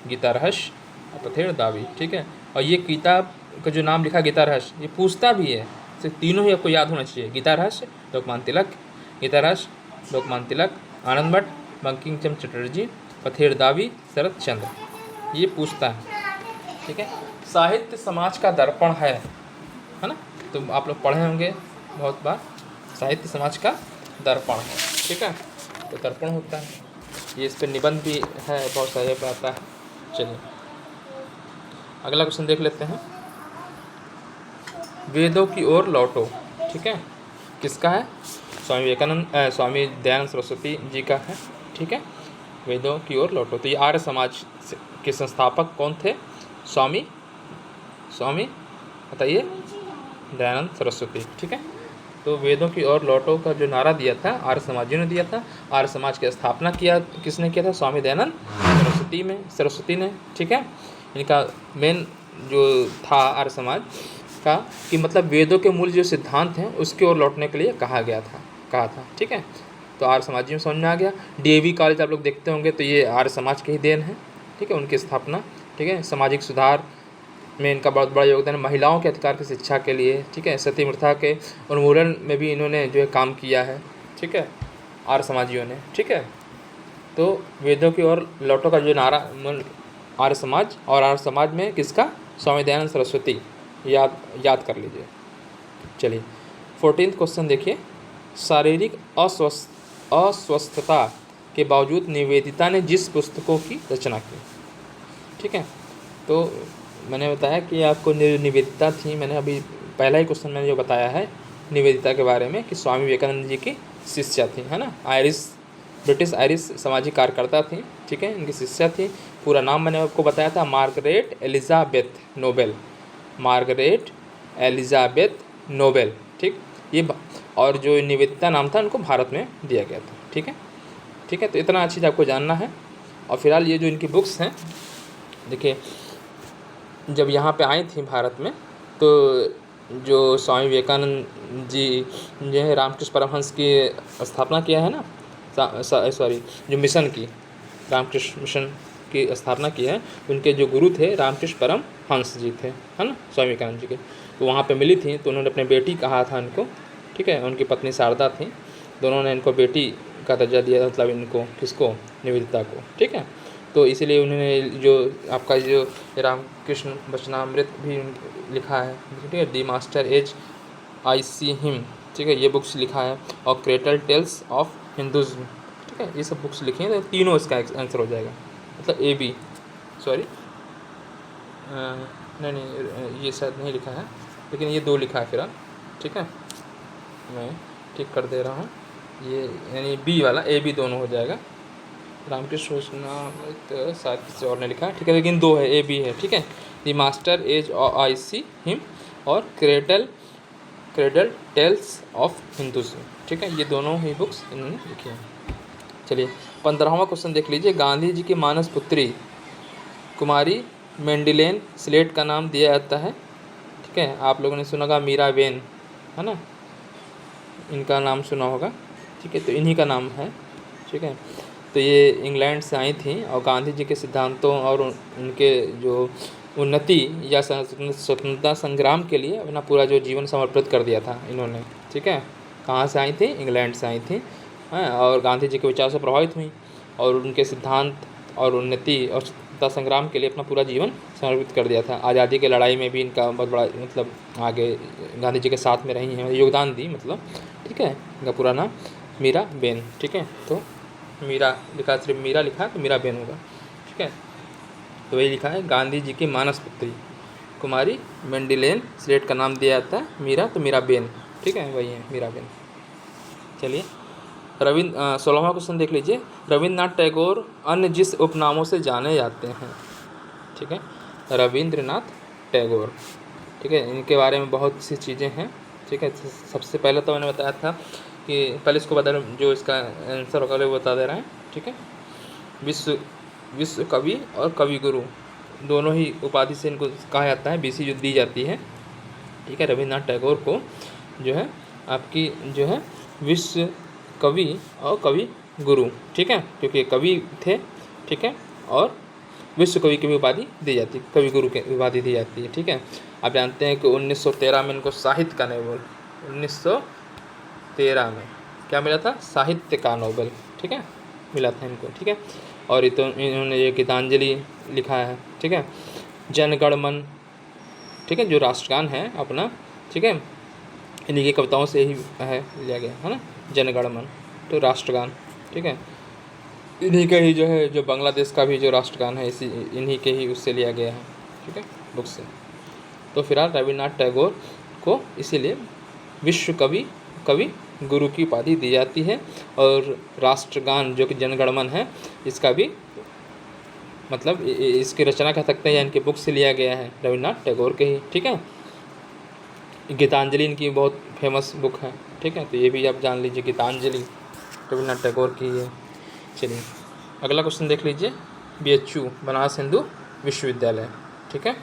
गीता रहस्य और पथेर दावी, ठीक है। और ये किताब का जो नाम लिखा गीता रहस्य, ये पूछता भी है, तो तीनों ही आपको याद होना चाहिए। गीता रहस्य लोकमान्य तिलक, गीता रहस्य लोकमान्य तिलक, आनंद मठ बंकिम चंद्र चटर्जी, पथेर दावी शरद चंद्र, ये पूछता है, ठीक है। साहित्य समाज का दर्पण है ना, तो आप लोग पढ़े होंगे बहुत बार, साहित्य समाज का दर्पण है, ठीक है। तो दर्पण होता है, ये इस पर निबंध भी है, बहुत सारे पे आता है। चलिए अगला क्वेश्चन देख लेते हैं। वेदों की ओर लौटो, ठीक है, किसका है? स्वामी विवेकानंद, स्वामी दयानंद सरस्वती जी का है, ठीक है। वेदों की ओर लौटो, तो ये आर्य समाज के संस्थापक कौन थे? स्वामी बताइए, दयानंद सरस्वती, ठीक है। तो वेदों की ओर लौटो का जो नारा दिया था आर्य समाजियों ने दिया था। आर्य समाज की स्थापना किसने किया था? स्वामी दयानंद सरस्वती ने, ठीक है। इनका मेन जो था आर्य समाज का कि मतलब वेदों के मूल जो सिद्धांत हैं उसकी ओर लौटने के लिए कहा था, ठीक है। तो आर्य समाजियों में समझ में आ गया। डीएवी कॉलेज आप लोग देखते होंगे, तो ये आर्य समाज के ही देन है, ठीक है, उनकी स्थापना, ठीक है। सामाजिक सुधार में इनका बहुत बड़ा योगदान है, महिलाओं के अधिकार की शिक्षा के लिए, ठीक है, सती प्रथा के उन्मूलन में भी इन्होंने जो है काम किया है, ठीक है, आर्य समाजियों ने, ठीक है। तो वेदों की ओर लौटो का जो नारा आर्य समाज, और आर्य समाज में किसका? स्वामी दयानंद सरस्वती, याद कर लीजिए। चलिए 14th क्वेश्चन देखिए। शारीरिक अस्वस्थता के बावजूद निवेदिता ने जिस पुस्तकों की रचना की, ठीक है। तो मैंने बताया कि आपको निवेदिता थी, मैंने अभी पहला ही क्वेश्चन मैंने जो बताया है निवेदिता के बारे में कि स्वामी विवेकानंद जी की शिष्या थी, है ना, ब्रिटिश आयरिश सामाजिक कार्यकर्ता थी, ठीक है, इनकी शिष्या थी। पूरा नाम मैंने आपको बताया था, मार्गरेट एलिजाबेथ नोबेल, ठीक। ये और जो निवेदिता नाम था उनको भारत में दिया गया था, ठीक है। तो इतना चीज़ आपको जानना है। और फिलहाल ये जो इनकी बुक्स हैं, देखिए जब यहाँ पे आई थी भारत में, तो जो स्वामी विवेकानंद जी जो है रामकृष्ण परमहंस की स्थापना किया है ना, जो मिशन की, रामकृष्ण मिशन की स्थापना की है, उनके जो गुरु थे रामकृष्ण परमहंस जी थे, है ना, स्वामी विवेकानंद जी के। तो वहाँ पे मिली थी, तो उन्होंने अपने बेटी कहा था इनको, ठीक है। उनकी पत्नी शारदा थी, दोनों ने इनको बेटी का दर्जा दिया, मतलब इनको, किसको? निवेदिता को, ठीक है। तो इसीलिए उन्होंने जो आपका जो रामकृष्ण वचनामृत भी लिखा है, ठीक है, the master as I see him, ठीक है, ये बुक्स लिखा है। और क्रेटल टेल्स ऑफ हिंदुज़्म, ठीक है, ये सब बुक्स लिखी हैं। तो तीनों इसका आंसर हो जाएगा, मतलब ए बी, सॉरी नहीं ये शायद नहीं लिखा है, लेकिन ये 2 लिखा है फिलहाल, ठीक है, मैं ठीक कर दे रहा हूँ। ये यानी बी वाला ए बी दोनों हो जाएगा। रामकृष्ण वचनामृत शायद किसी और ने लिखा है, ठीक है, लेकिन 2 है, ए बी है, ठीक है। The master as I see him और क्रेडल टेल्स ऑफ हिंदुज़्म, ठीक है, ये दोनों ही बुक्स इन्होंने लिखी हैं। चलिए 15वां क्वेश्चन देख लीजिए। गांधी जी की मानस पुत्री कुमारी मेंडिलेन स्लेट का नाम दिया जाता है, ठीक है। आप लोगों ने सुना होगा मीराबेन, है ना, इनका नाम सुना होगा, ठीक है। तो इन्हीं का नाम है, ठीक है। तो ये इंग्लैंड से आई थी और गांधी जी के सिद्धांतों और उनके जो उन्नति या स्वतंत्रता संग्राम के लिए अपना पूरा जो जीवन समर्पित कर दिया था इन्होंने, ठीक है। कहाँ से आई थी? इंग्लैंड से आई थी, हाँ। और गांधी जी के विचार से प्रभावित हुई और उनके सिद्धांत और उन्नति और स्वतंत्रता संग्राम के लिए अपना पूरा जीवन समर्पित कर दिया था। आज़ादी की लड़ाई में भी इनका बहुत बड़ा मतलब आगे गांधी जी के साथ में रही हैं, योगदान दी, मतलब, ठीक है। इनका पूरा नाम मीराबेन, ठीक है। तो मीरा लिखा, सिर्फ मीरा लिखा तो मीराबेन होगा, ठीक है। तो वही लिखा है, गांधी जी की मानस पुत्री कुमारी मेंडिलेन स्लेट का नाम दिया जाता है मीरा, तो मीराबेन, ठीक है, वही है मीराबेन। चलिए 16वां क्वेश्चन देख लीजिए। रविन्द्रनाथ टैगोर अन्य जिस उपनामों से जाने जाते हैं, ठीक है, रविंद्रनाथ टैगोर, ठीक है, इनके बारे में बहुत सी चीज़ें हैं, ठीक है। सबसे पहले तो मैंने बताया था कि पहले इसको बता, जो इसका आंसर होगा वो बता दे रहे हैं, ठीक है। विश्व कवि और कवि गुरु दोनों ही उपाधि से इनको कहा जाता है, बीसी जो दी जाती है, ठीक है। रविन्द्रनाथ टैगोर को जो है आपकी जो है विश्व कवि और कवि गुरु, ठीक है, क्योंकि कवि थे, ठीक है, और विश्व कवि की भी उपाधि दी जाती है, कवि गुरु की उपाधि दी जाती है, ठीक है। आप जानते हैं कि 1913 में इनको साहित्य का नोबेल, 1913 में क्या मिला था? साहित्य का नोबेल, ठीक है, मिला था इनको, ठीक है। और इन्होंने ये गीतांजलि लिखा है, ठीक है, जन गण मन, ठीक है, जो राष्ट्रगान है अपना, ठीक है, इन्हीं की कविताओं से ही है लिया गया है ना, जनगण मन, तो राष्ट्रगान, ठीक है। इन्हीं के ही जो है, जो बांग्लादेश का भी जो राष्ट्रगान है इसी इन्हीं के ही उससे लिया गया है, ठीक है, बुक से। तो फिलहाल रविन्द्रनाथ टैगोर को इसीलिए विश्व कवि गुरु की उपाधि दी जाती है। और राष्ट्रगान जो कि जनगण मन है, इसका भी मतलब इसकी रचना कह सकते हैं या इनके बुक से लिया गया है, रविन्द्रनाथ टैगोर के ही, ठीक है। गीतांजलि इनकी बहुत फेमस बुक है, ठीक है, तो ये भी आप जान लीजिए, गीतांजलि रविन्द्रनाथ टैगोर की है। चलिए अगला क्वेश्चन देख लीजिए, BHU बनारस हिंदू विश्वविद्यालय, ठीक है।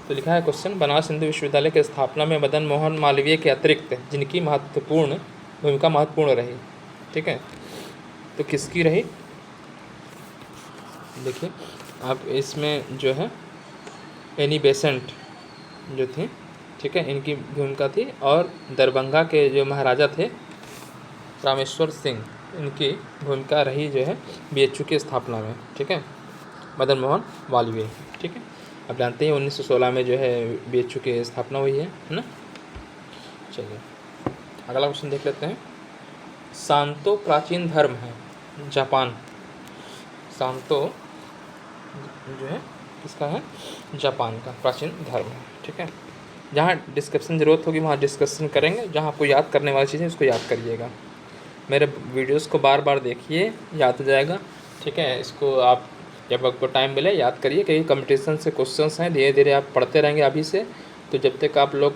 तो लिखा है क्वेश्चन, बनारस हिंदू विश्वविद्यालय की स्थापना में मदन मोहन मालवीय के अतिरिक्त जिनकी भूमिका महत्वपूर्ण रही, ठीक है, तो किसकी रही? देखिए आप इसमें जो है एनी बेसेंट जो थी, ठीक है, इनकी भूमिका थी। और दरभंगा के जो महाराजा थे रामेश्वर सिंह, इनकी भूमिका रही जो है BHU की स्थापना में, ठीक है, मदन मोहन मालवीय, ठीक है। आप जानते हैं 1916 में जो है BHU की स्थापना हुई है ना। चलिए अगला क्वेश्चन देख लेते हैं, सांतो प्राचीन धर्म है जापान, सांतो जो है किसका है? जापान का प्राचीन धर्म है, ठीक है। जहाँ डिस्कशन ज़रूरत होगी वहाँ डिस्कशन करेंगे, जहाँ आपको याद करने वाली चीज़ें उसको याद करिएगा। मेरे वीडियोस को बार बार देखिए, याद हो जाएगा, ठीक है। इसको आप जब आपको टाइम मिले याद करिए, क्योंकि कंपटीशन से क्वेश्चंस हैं, धीरे धीरे आप पढ़ते रहेंगे अभी से, तो जब तक आप लोग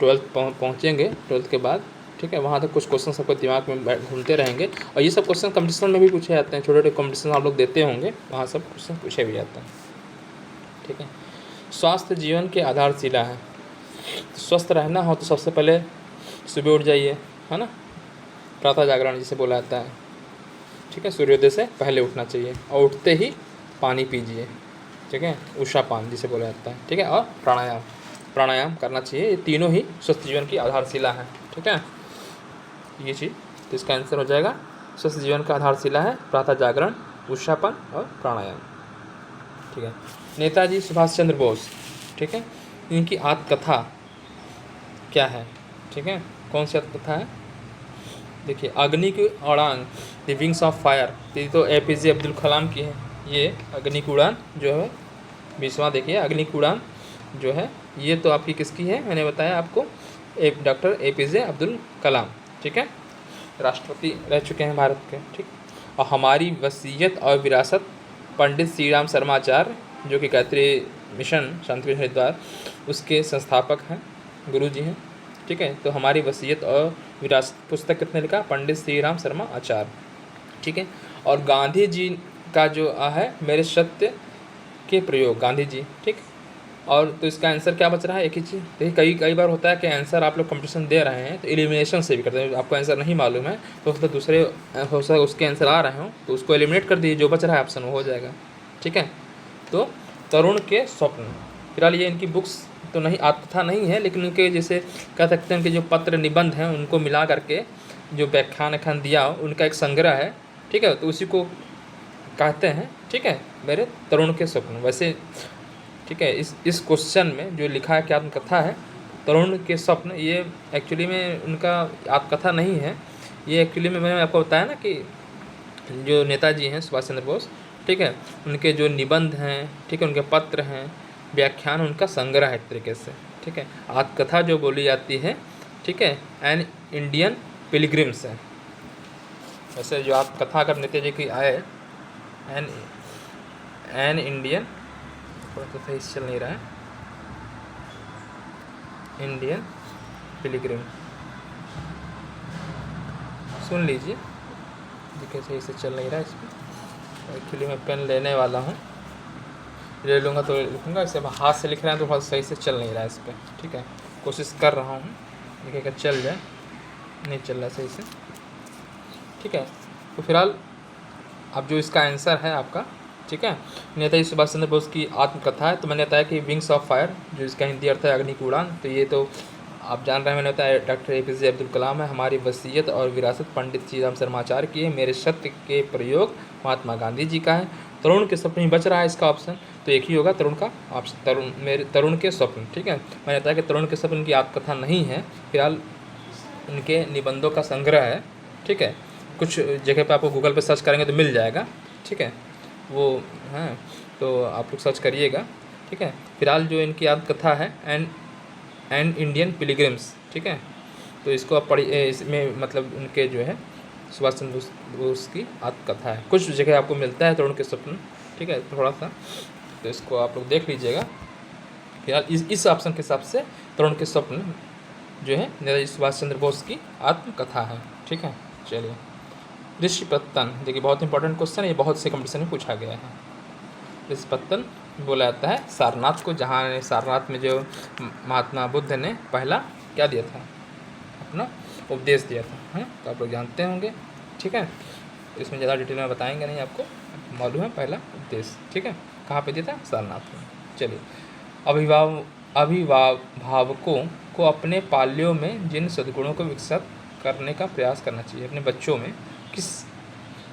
12th पहुँचेंगे, 12th के बाद, ठीक है, वहाँ तक कुछ क्वेश्चन आपको दिमाग में घूमते रहेंगे। और ये सब क्वेश्चन कंपटीशन में भी पूछे जाते हैं, छोटे छोटे कंपटीशन आप लोग देते होंगे, वहाँ सब क्वेश्चन पूछे भी जाते हैं, ठीक है। स्वास्थ्य जीवन की आधारशिला है, स्वस्थ रहना हो तो सबसे पहले सुबह उठ जाइए, है ना, प्रातः जागरण जिसे बोला जाता है, ठीक है, सूर्योदय से पहले उठना चाहिए, और उठते ही पानी पीजिए, ठीक है, उषापान जिसे बोला जाता है, ठीक है। और प्राणायाम करना चाहिए, ये तीनों ही स्वस्थ जीवन की आधारशिला है, ठीक है, ये चीज़। तो इसका आंसर हो जाएगा, स्वस्थ जीवन का आधारशिला है प्रातः जागरण, उषापान और प्राणायाम, ठीक है। नेताजी सुभाष चंद्र बोस, ठीक है, इनकी आत्मकथा क्या है, ठीक है, कौन सी आत्मकथा है? देखिए, अग्नि की उड़ान, द विंग्स ऑफ फायर, ये तो APJ अब्दुल कलाम की है। ये अग्नि की उड़ान जो है 20वां, देखिए अग्नि की उड़ान जो है ये तो आपकी किसकी है, मैंने बताया आपको, डॉक्टर APJ अब्दुल कलाम, ठीक है, राष्ट्रपति रह चुके हैं भारत के, ठीक। और हमारी वसीयत और विरासत, पंडित श्री राम शर्मा आचार्य, जो कि गायत्री मिशन शांति हरिद्वार उसके संस्थापक हैं, गुरु जी हैं, ठीक है। तो हमारी वसीयत और विरासत पुस्तक कितने लिखा? पंडित श्री राम शर्मा आचार्य, ठीक है। और गांधी जी का जो है मेरे सत्य के प्रयोग, गांधी जी, ठीक। और तो इसका आंसर क्या बच रहा है? एक ही चीज़। देखिए कई बार होता है कि आंसर आप लोग कंपटीशन दे रहे हैं तो एलिमिनेशन से भी करते हैं, आपको आंसर नहीं मालूम है तो उसमें दूसरे हो सकता है उसके आंसर आ रहे हों तो उसको एलिमिनेट कर दीजिए, जो बच रहा है ऑप्शन वो हो जाएगा, ठीक है। तो तरुण के स्वप्न, फिलहाल ये इनकी बुक्स तो नहीं, आत्मकथा नहीं है, लेकिन उनके जैसे कह सकते हैं कि जो पत्र निबंध हैं उनको मिला करके जो व्याख्यान दिया उनका एक संग्रह है, ठीक है, तो उसी को कहते हैं, ठीक है, मेरे तरुण के स्वप्न। वैसे ठीक है, इस क्वेश्चन में जो लिखा है कि आत्मकथा है तरुण के स्वप्न, ये एक्चुअली में उनका आत्मकथा नहीं है, ये एक्चुअली में मैंने आपको बताया ना कि जो नेताजी हैं सुभाष चंद्र बोस, ठीक है, उनके जो निबंध हैं, ठीक है, उनके पत्र हैं, व्याख्यान, उनका संग्रह है एक तरीके से, ठीक है। आत्मकथा जो बोली जाती है, ठीक है, एन इंडियन पिलग्रिम्स है। वैसे जो आत्मकथा अगर नेताजी की आए, एन इंडियन, थोड़ा तो सही चल नहीं रहा है, इंडियन पिलग्रिम, सुन लीजिए, देखिए सही से चल नहीं रहा है इसमें, एक्चुअली मैं पेन लेने वाला हूँ, ले लूँगा तो लिखूँगा, इसे हाथ से लिख रहे हैं तो बहुत सही से चल नहीं रहा है इस पर, ठीक है, कोशिश कर रहा हूँ, देखिए अगर चल जाए, नहीं चल रहा है सही से, ठीक है। तो फिलहाल अब जो इसका आंसर है आपका, ठीक है, नेताजी सुभाष चंद्र बोस की आत्मकथा है, तो मैंने बताया कि विंग्स ऑफ फायर, जो इसका हिंदी अर्थ है अग्नि की उड़ान, तो ये तो आप जान रहे हैं, मैंने बताया डॉक्टर APJ अब्दुल कलाम है। हमारी वसीयत और विरासत पंडित श्री राम शर्मा आचार्य की है। मेरे सत्य के प्रयोग महात्मा गांधी जी का है। तरुण के सपने ही बच रहा है इसका ऑप्शन, तो एक ही होगा तरुण का ऑप्शन, तरुण के स्वप्न। ठीक है, मैंने बताया कि तरुण के स्वप्न की आत्मकथा नहीं है, फिलहाल उनके निबंधों का संग्रह है। ठीक है, कुछ जगह पे आपको गूगल पे सर्च करेंगे तो मिल जाएगा। ठीक है, वो हैं, तो आप लोग सर्च करिएगा। ठीक है, फिलहाल जो इनकी आत्मकथा है एंड इंडियन पिलग्रिम्स। ठीक है, तो इसको आप पढ़िए, इसमें मतलब उनके जो है सुभाष चंद्र बोस की आत्मकथा है। कुछ जगह आपको मिलता है तरुण के स्वप्न। ठीक है, थोड़ा सा तो इसको आप लोग देख लीजिएगा। फिलहाल इस ऑप्शन के हिसाब से तरुण के स्वप्न जो है नेताजी सुभाष चंद्र बोस की आत्मकथा है। ठीक है, चलिए ऋषि पत्तन, देखिए बहुत इंपॉर्टेंट क्वेश्चन है, ये बहुत से कंपटीशन में पूछा गया है। ऋषि पत्तन बोला जाता है सारनाथ को, जहाँ सारनाथ में जो महात्मा बुद्ध ने पहला क्या दिया था, अपना उपदेश दिया था, है, तो आप लोग जानते होंगे। ठीक है, इसमें ज़्यादा डिटेल में बताएंगे नहीं, आपको मालूम है पहला उपदेश। ठीक है, कहाँ पे दिया था, सारनाथ में। चलिए अभिभावकों को अपने पाल्यों में जिन सद्गुणों को विकसित करने का प्रयास करना चाहिए, अपने बच्चों में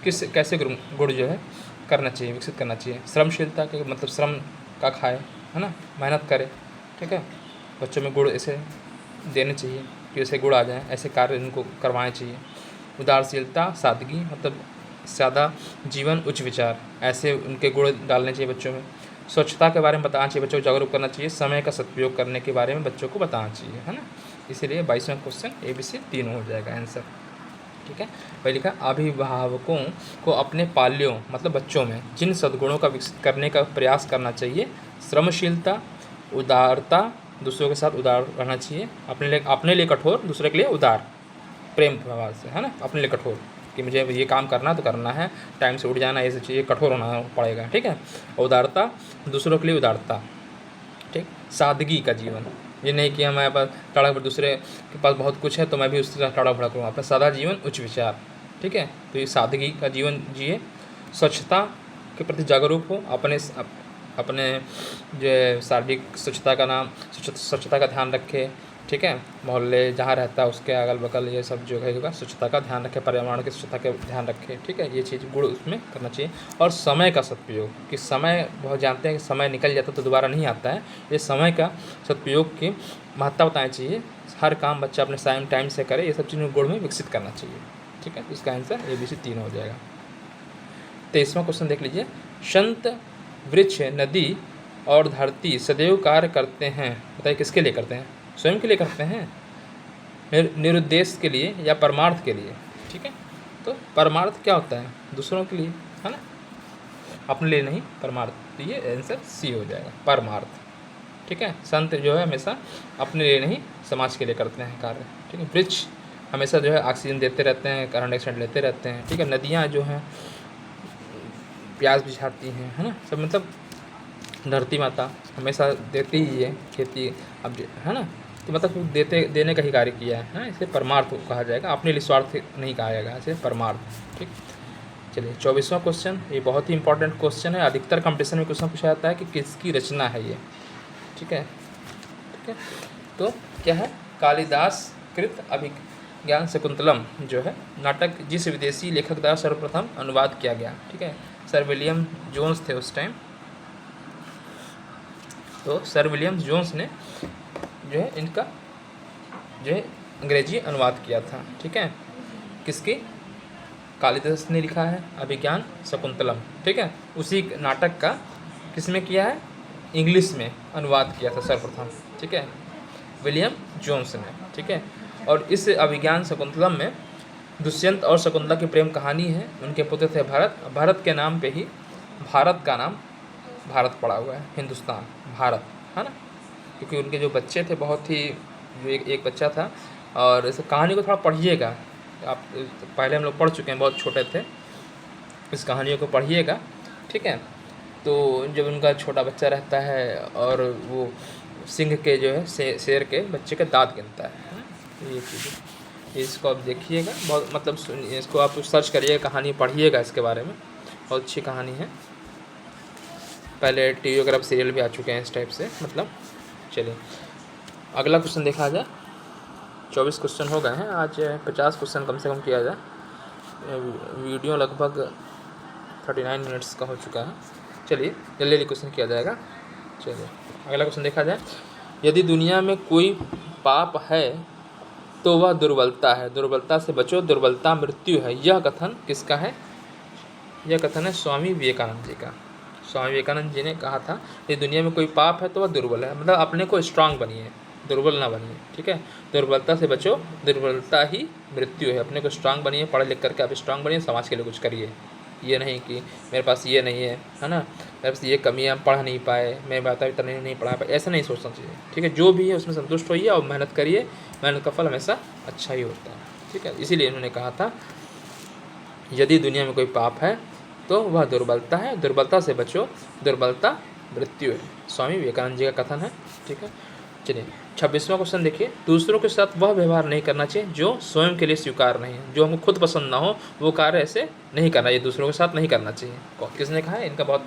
किस कैसे गुण जो है करना चाहिए, विकसित करना चाहिए। श्रमशीलता के मतलब श्रम का खाए, है ना, मेहनत करे। ठीक है, बच्चों में गुण ऐसे देने चाहिए कि ऐसे गुण आ जाए, ऐसे कार्य इनको करवाने चाहिए। उदारशीलता, सादगी मतलब सादा जीवन, उच्च विचार, ऐसे उनके गुण डालने चाहिए बच्चों में। स्वच्छता के बारे में बताना चाहिए, बच्चों को जागरूक करना चाहिए। समय का सदुपयोग करने के बारे में बच्चों को बताना चाहिए, है ना। इसीलिए 22वां क्वेश्चन ABC तीनों हो जाएगा आंसर। ठीक है, पहले लिखा अभिभावकों को अपने पाल्यों मतलब बच्चों में जिन सद्गुणों का विकसित करने का प्रयास करना चाहिए, श्रमशीलता, उदारता, दूसरों के साथ उदार रहना चाहिए, अपने लिए कठोर, दूसरे के लिए उदार, प्रेम भाव से, है ना, अपने लिए कठोर कि मुझे ये काम करना तो करना है, टाइम से उठ जाना, ये सब चीज़ें कठोर होना पड़ेगा। ठीक है, उदारता, दूसरों के लिए उदारता। ठीक, सादगी का जीवन, ये नहीं कि हमारे पास टड़क भड़क, दूसरे के पास बहुत कुछ है तो मैं भी उसके साथ टड़क भड़क करूँ, अपना सादा जीवन, उच्च विचार। ठीक है, तो ये सादगी का जीवन जिए। स्वच्छता के प्रति जागरूक हो, अपने जो शारीरिक स्वच्छता का स्वच्छता का ध्यान रखे। ठीक है, मोहल्ले जहाँ रहता है उसके अगल बगल ये सब जो है स्वच्छता का ध्यान रखे, पर्यावरण की स्वच्छता का ध्यान रखे। ठीक है, ये चीज़ गुण उसमें करना चाहिए। और समय का सदुपयोग, कि समय बहुत जानते हैं कि समय निकल जाता तो दोबारा नहीं आता है, ये समय का सदुपयोग की महत्ता बतानी चाहिए। हर काम बच्चा अपने टाइम से करे, ये सब चीज़ गुण में विकसित करना चाहिए। ठीक है, इसका आंसर ABC तीन हो जाएगा। 23वां क्वेश्चन देख लीजिए। संत, वृक्ष, नदी और धरती सदैव कार्य करते हैं, बताइए किसके लिए करते हैं, स्वयं के लिए करते हैं, निरुद्देश्य के लिए या परमार्थ के लिए। ठीक है, तो परमार्थ क्या होता है, दूसरों के लिए, है ना, अपने लिए नहीं, परमार्थ, तो ये आंसर C हो जाएगा, परमार्थ। ठीक है, संत जो है हमेशा अपने लिए नहीं समाज के लिए करते हैं कार्य। ठीक है, वृक्ष हमेशा जो है ऑक्सीजन देते रहते हैं, कार्बन डाइऑक्साइड लेते रहते हैं। ठीक है, नदियाँ जो हैं प्यास बुझाती हैं, है ना, सब मतलब धरती माता हमेशा देती ही है, खेती अब है ना, तो मतलब देने का ही कार्य किया है ना, इसे परमार्थ कहा जाएगा, अपने लिए स्वार्थ नहीं कहा जाएगा, इसे परमार्थ। ठीक, चलिए 24वां क्वेश्चन, ये बहुत ही इंपॉर्टेंट क्वेश्चन है, अधिकतर कंपटीशन में क्वेश्चन पूछा जाता है कि किसकी रचना है ये। ठीक है, तो क्या है, कालिदास कृत अभिज्ञान शकुंतलम जो है नाटक जिस विदेशी लेखक द्वारा सर्वप्रथम अनुवाद किया गया। ठीक है, सर विलियम जोन्स थे उस टाइम, तो सर विलियम जोन्स ने जो है इनका जो है अंग्रेजी अनुवाद किया था। ठीक है, किसकी, कालिदास ने लिखा है अभिज्ञान शकुंतलम। ठीक है, उसी नाटक का किसमें किया है, इंग्लिश में अनुवाद किया था सर्वप्रथम। ठीक है, विलियम जोन्स ने। ठीक है, और इस अभिज्ञान शकुंतलम में दुष्यंत और शकुंतला की प्रेम कहानी है। उनके पुत्र थे भरत, भरत के नाम पे ही भारत का नाम भारत पड़ा हुआ है, हिंदुस्तान, भारत, है ना, क्योंकि उनके जो बच्चे थे बहुत ही, जो एक बच्चा था, और इस कहानी को थोड़ा पढ़िएगा आप, पहले हम लोग पढ़ चुके हैं, बहुत छोटे थे, इस कहानियों को पढ़िएगा। ठीक है, तो जब उनका छोटा बच्चा रहता है और वो सिंह के जो है शेर के बच्चे के दांत गिनता है ना, ये चीज़, इसको आप देखिएगा, बहुत मतलब इसको आप सर्च करिएगा, कहानी पढ़िएगा इसके बारे में, बहुत अच्छी कहानी है। पहले टीवी वगैरह सीरियल भी आ चुके हैं इस टाइप से, मतलब। चलिए अगला क्वेश्चन देखा जाए। 24 क्वेश्चन हो गए हैं, आज 50 क्वेश्चन कम से कम किया जाए। वीडियो लगभग 39 मिनट्स का हो चुका है। चलिए जल्दी जल्दी क्वेश्चन किया जाएगा। चलिए अगला क्वेश्चन देखा जाए। यदि दुनिया में कोई पाप है तो वह दुर्बलता है, दुर्बलता से बचो, दुर्बलता मृत्यु है। यह कथन किसका है? यह कथन है स्वामी विवेकानंद जी का। स्वामी विवेकानंद जी ने कहा था कि दुनिया में कोई पाप है तो वह दुर्बल है, मतलब अपने को स्ट्रांग बनिए, दुर्बल ना बनिए। ठीक है, दुर्बलता से बचो, दुर्बलता ही मृत्यु है। अपने को स्ट्रांग बनिए, पढ़ लिख करके आप स्ट्रांग बनिए, समाज के लिए कुछ करिए। ये नहीं कि मेरे पास ये नहीं है ना, मेरे पास ये कमियाँ, पढ़ नहीं पाए, मैं माता पिता नहीं पढ़ा पाए, ऐसा नहीं सोचना चाहिए। ठीक है, जो भी है उसमें संतुष्ट होइए और मेहनत करिए, मेहनत का फल हमेशा अच्छा ही होता है। ठीक है, इसीलिए इन्होंने कहा था यदि दुनिया में कोई पाप है तो वह दुर्बलता है, दुर्बलता से बचो, दुर्बलता मृत्यु है। स्वामी विवेकानंद जी का कथन है। ठीक है, चलिए 26वां क्वेश्चन देखिए। दूसरों के साथ वह व्यवहार नहीं करना चाहिए जो स्वयं के लिए स्वीकार नहीं है। जो हमको खुद पसंद ना हो वो कार्य ऐसे नहीं करना चाहिए, दूसरों के साथ नहीं करना चाहिए। किसने कहा है? इनका बहुत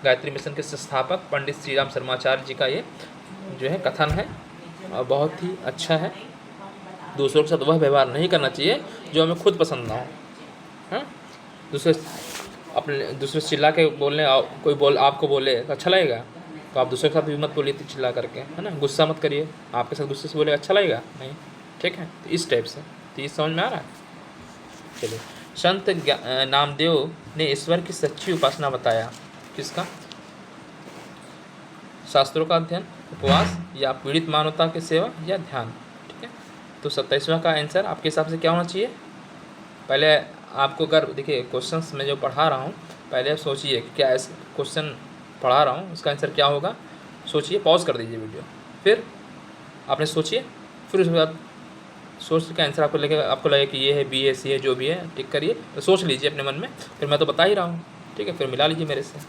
गायत्री मिशन के संस्थापक पंडित श्री राम शर्माचार्य जी का ये जो है कथन है और बहुत ही अच्छा है। दूसरों के साथ वह व्यवहार नहीं करना चाहिए जो हमें खुद पसंद ना हो। हाँ, दूसरे चिल्ला के बोलने, कोई आपको बोले तो अच्छा लगेगा, तो आप दूसरे के साथ भी मत बोलिए चिल्ला करके, है ना। गुस्सा मत करिए, आपके साथ गुस्से से बोले अच्छा लगेगा नहीं। ठीक है, तो इस टाइप से, तो ये समझ में आ रहा है। चलिए, संत नामदेव ने ईश्वर की सच्ची उपासना बताया। किसका? शास्त्रों का अध्ययन, उपवास, या पीड़ित मानवता की सेवा, या ध्यान। ठीक है, तो 27वां का आंसर आपके हिसाब से क्या होना चाहिए? पहले आपको अगर देखिए क्वेश्चंस मैं जो पढ़ा रहा हूँ, पहले सोचिए कि क्या ऐसे क्वेश्चन पढ़ा रहा हूँ उसका आंसर क्या होगा। सोचिए, पॉज कर दीजिए वीडियो, फिर आपने सोचिए, फिर उसके बाद सोच के आंसर आपको लगे कि ये है, बी है, सी है, जो भी है टिक करिए। तो सोच लीजिए अपने मन में, फिर मैं तो बता ही रहा हूँ। ठीक है, फिर मिला लीजिए मेरे से।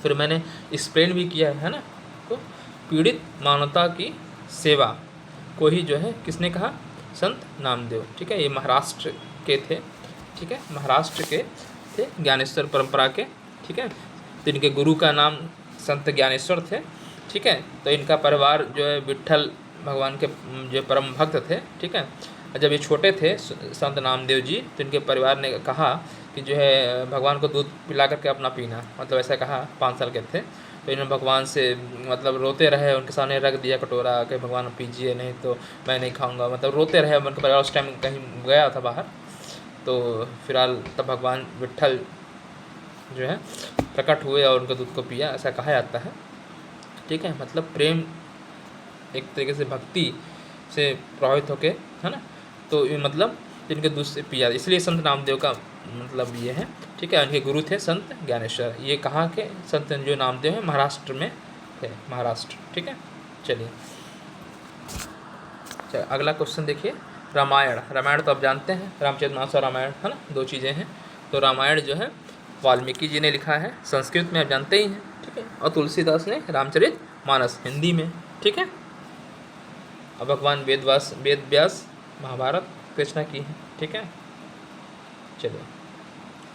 फिर मैंने एक्सप्लेन भी किया है ना। तो पीड़ित मानवता की सेवा को ही जो है किसने कहा? संत नामदेव। ठीक है, ये महाराष्ट्र के थे। ठीक है, महाराष्ट्र के थे, ज्ञानेश्वर परंपरा के। ठीक है, तो इनके गुरु का नाम संत ज्ञानेश्वर थे। ठीक है, तो इनका परिवार जो है विट्ठल भगवान के जो परम भक्त थे। ठीक है, जब ये छोटे थे संत नामदेव जी, तो इनके परिवार ने कहा कि जो है भगवान को दूध पिला करके अपना पीना, मतलब ऐसा कहा। 5 साल के थे तो इन्होंने भगवान से मतलब रोते रहे, उनके सामने रख दिया कटोरा कि भगवान पीजिए, नहीं तो मैं नहीं खाऊंगा, मतलब रोते रहे। उनका परिवार उस टाइम कहीं गया था बाहर, तो फिलहाल तब भगवान विट्ठल जो है प्रकट हुए और उनका दूध को पिया, ऐसा कहा जाता है। ठीक है, मतलब प्रेम, एक तरीके से भक्ति से प्रभावित होके, है ना। तो ये मतलब इनके दूध से पिया, इसलिए संत नामदेव का मतलब ये है। ठीक है, इनके गुरु थे संत ज्ञानेश्वर। ये कहाँ के संत जो नामदेव है? महाराष्ट्र में थे, महाराष्ट्र। ठीक है, चलिए अगला क्वेश्चन देखिए। रामायण, रामायण तो आप जानते हैं, रामचरितमानस और रामायण, है ना, 2 चीज़ें हैं। तो रामायण जो है वाल्मीकि जी ने लिखा है, संस्कृत में आप जानते ही हैं। ठीक है, और तुलसीदास ने रामचरितमानस हिंदी में। ठीक है, अब भगवान वेद व्यास महाभारत रचना की है। ठीक है, चलिए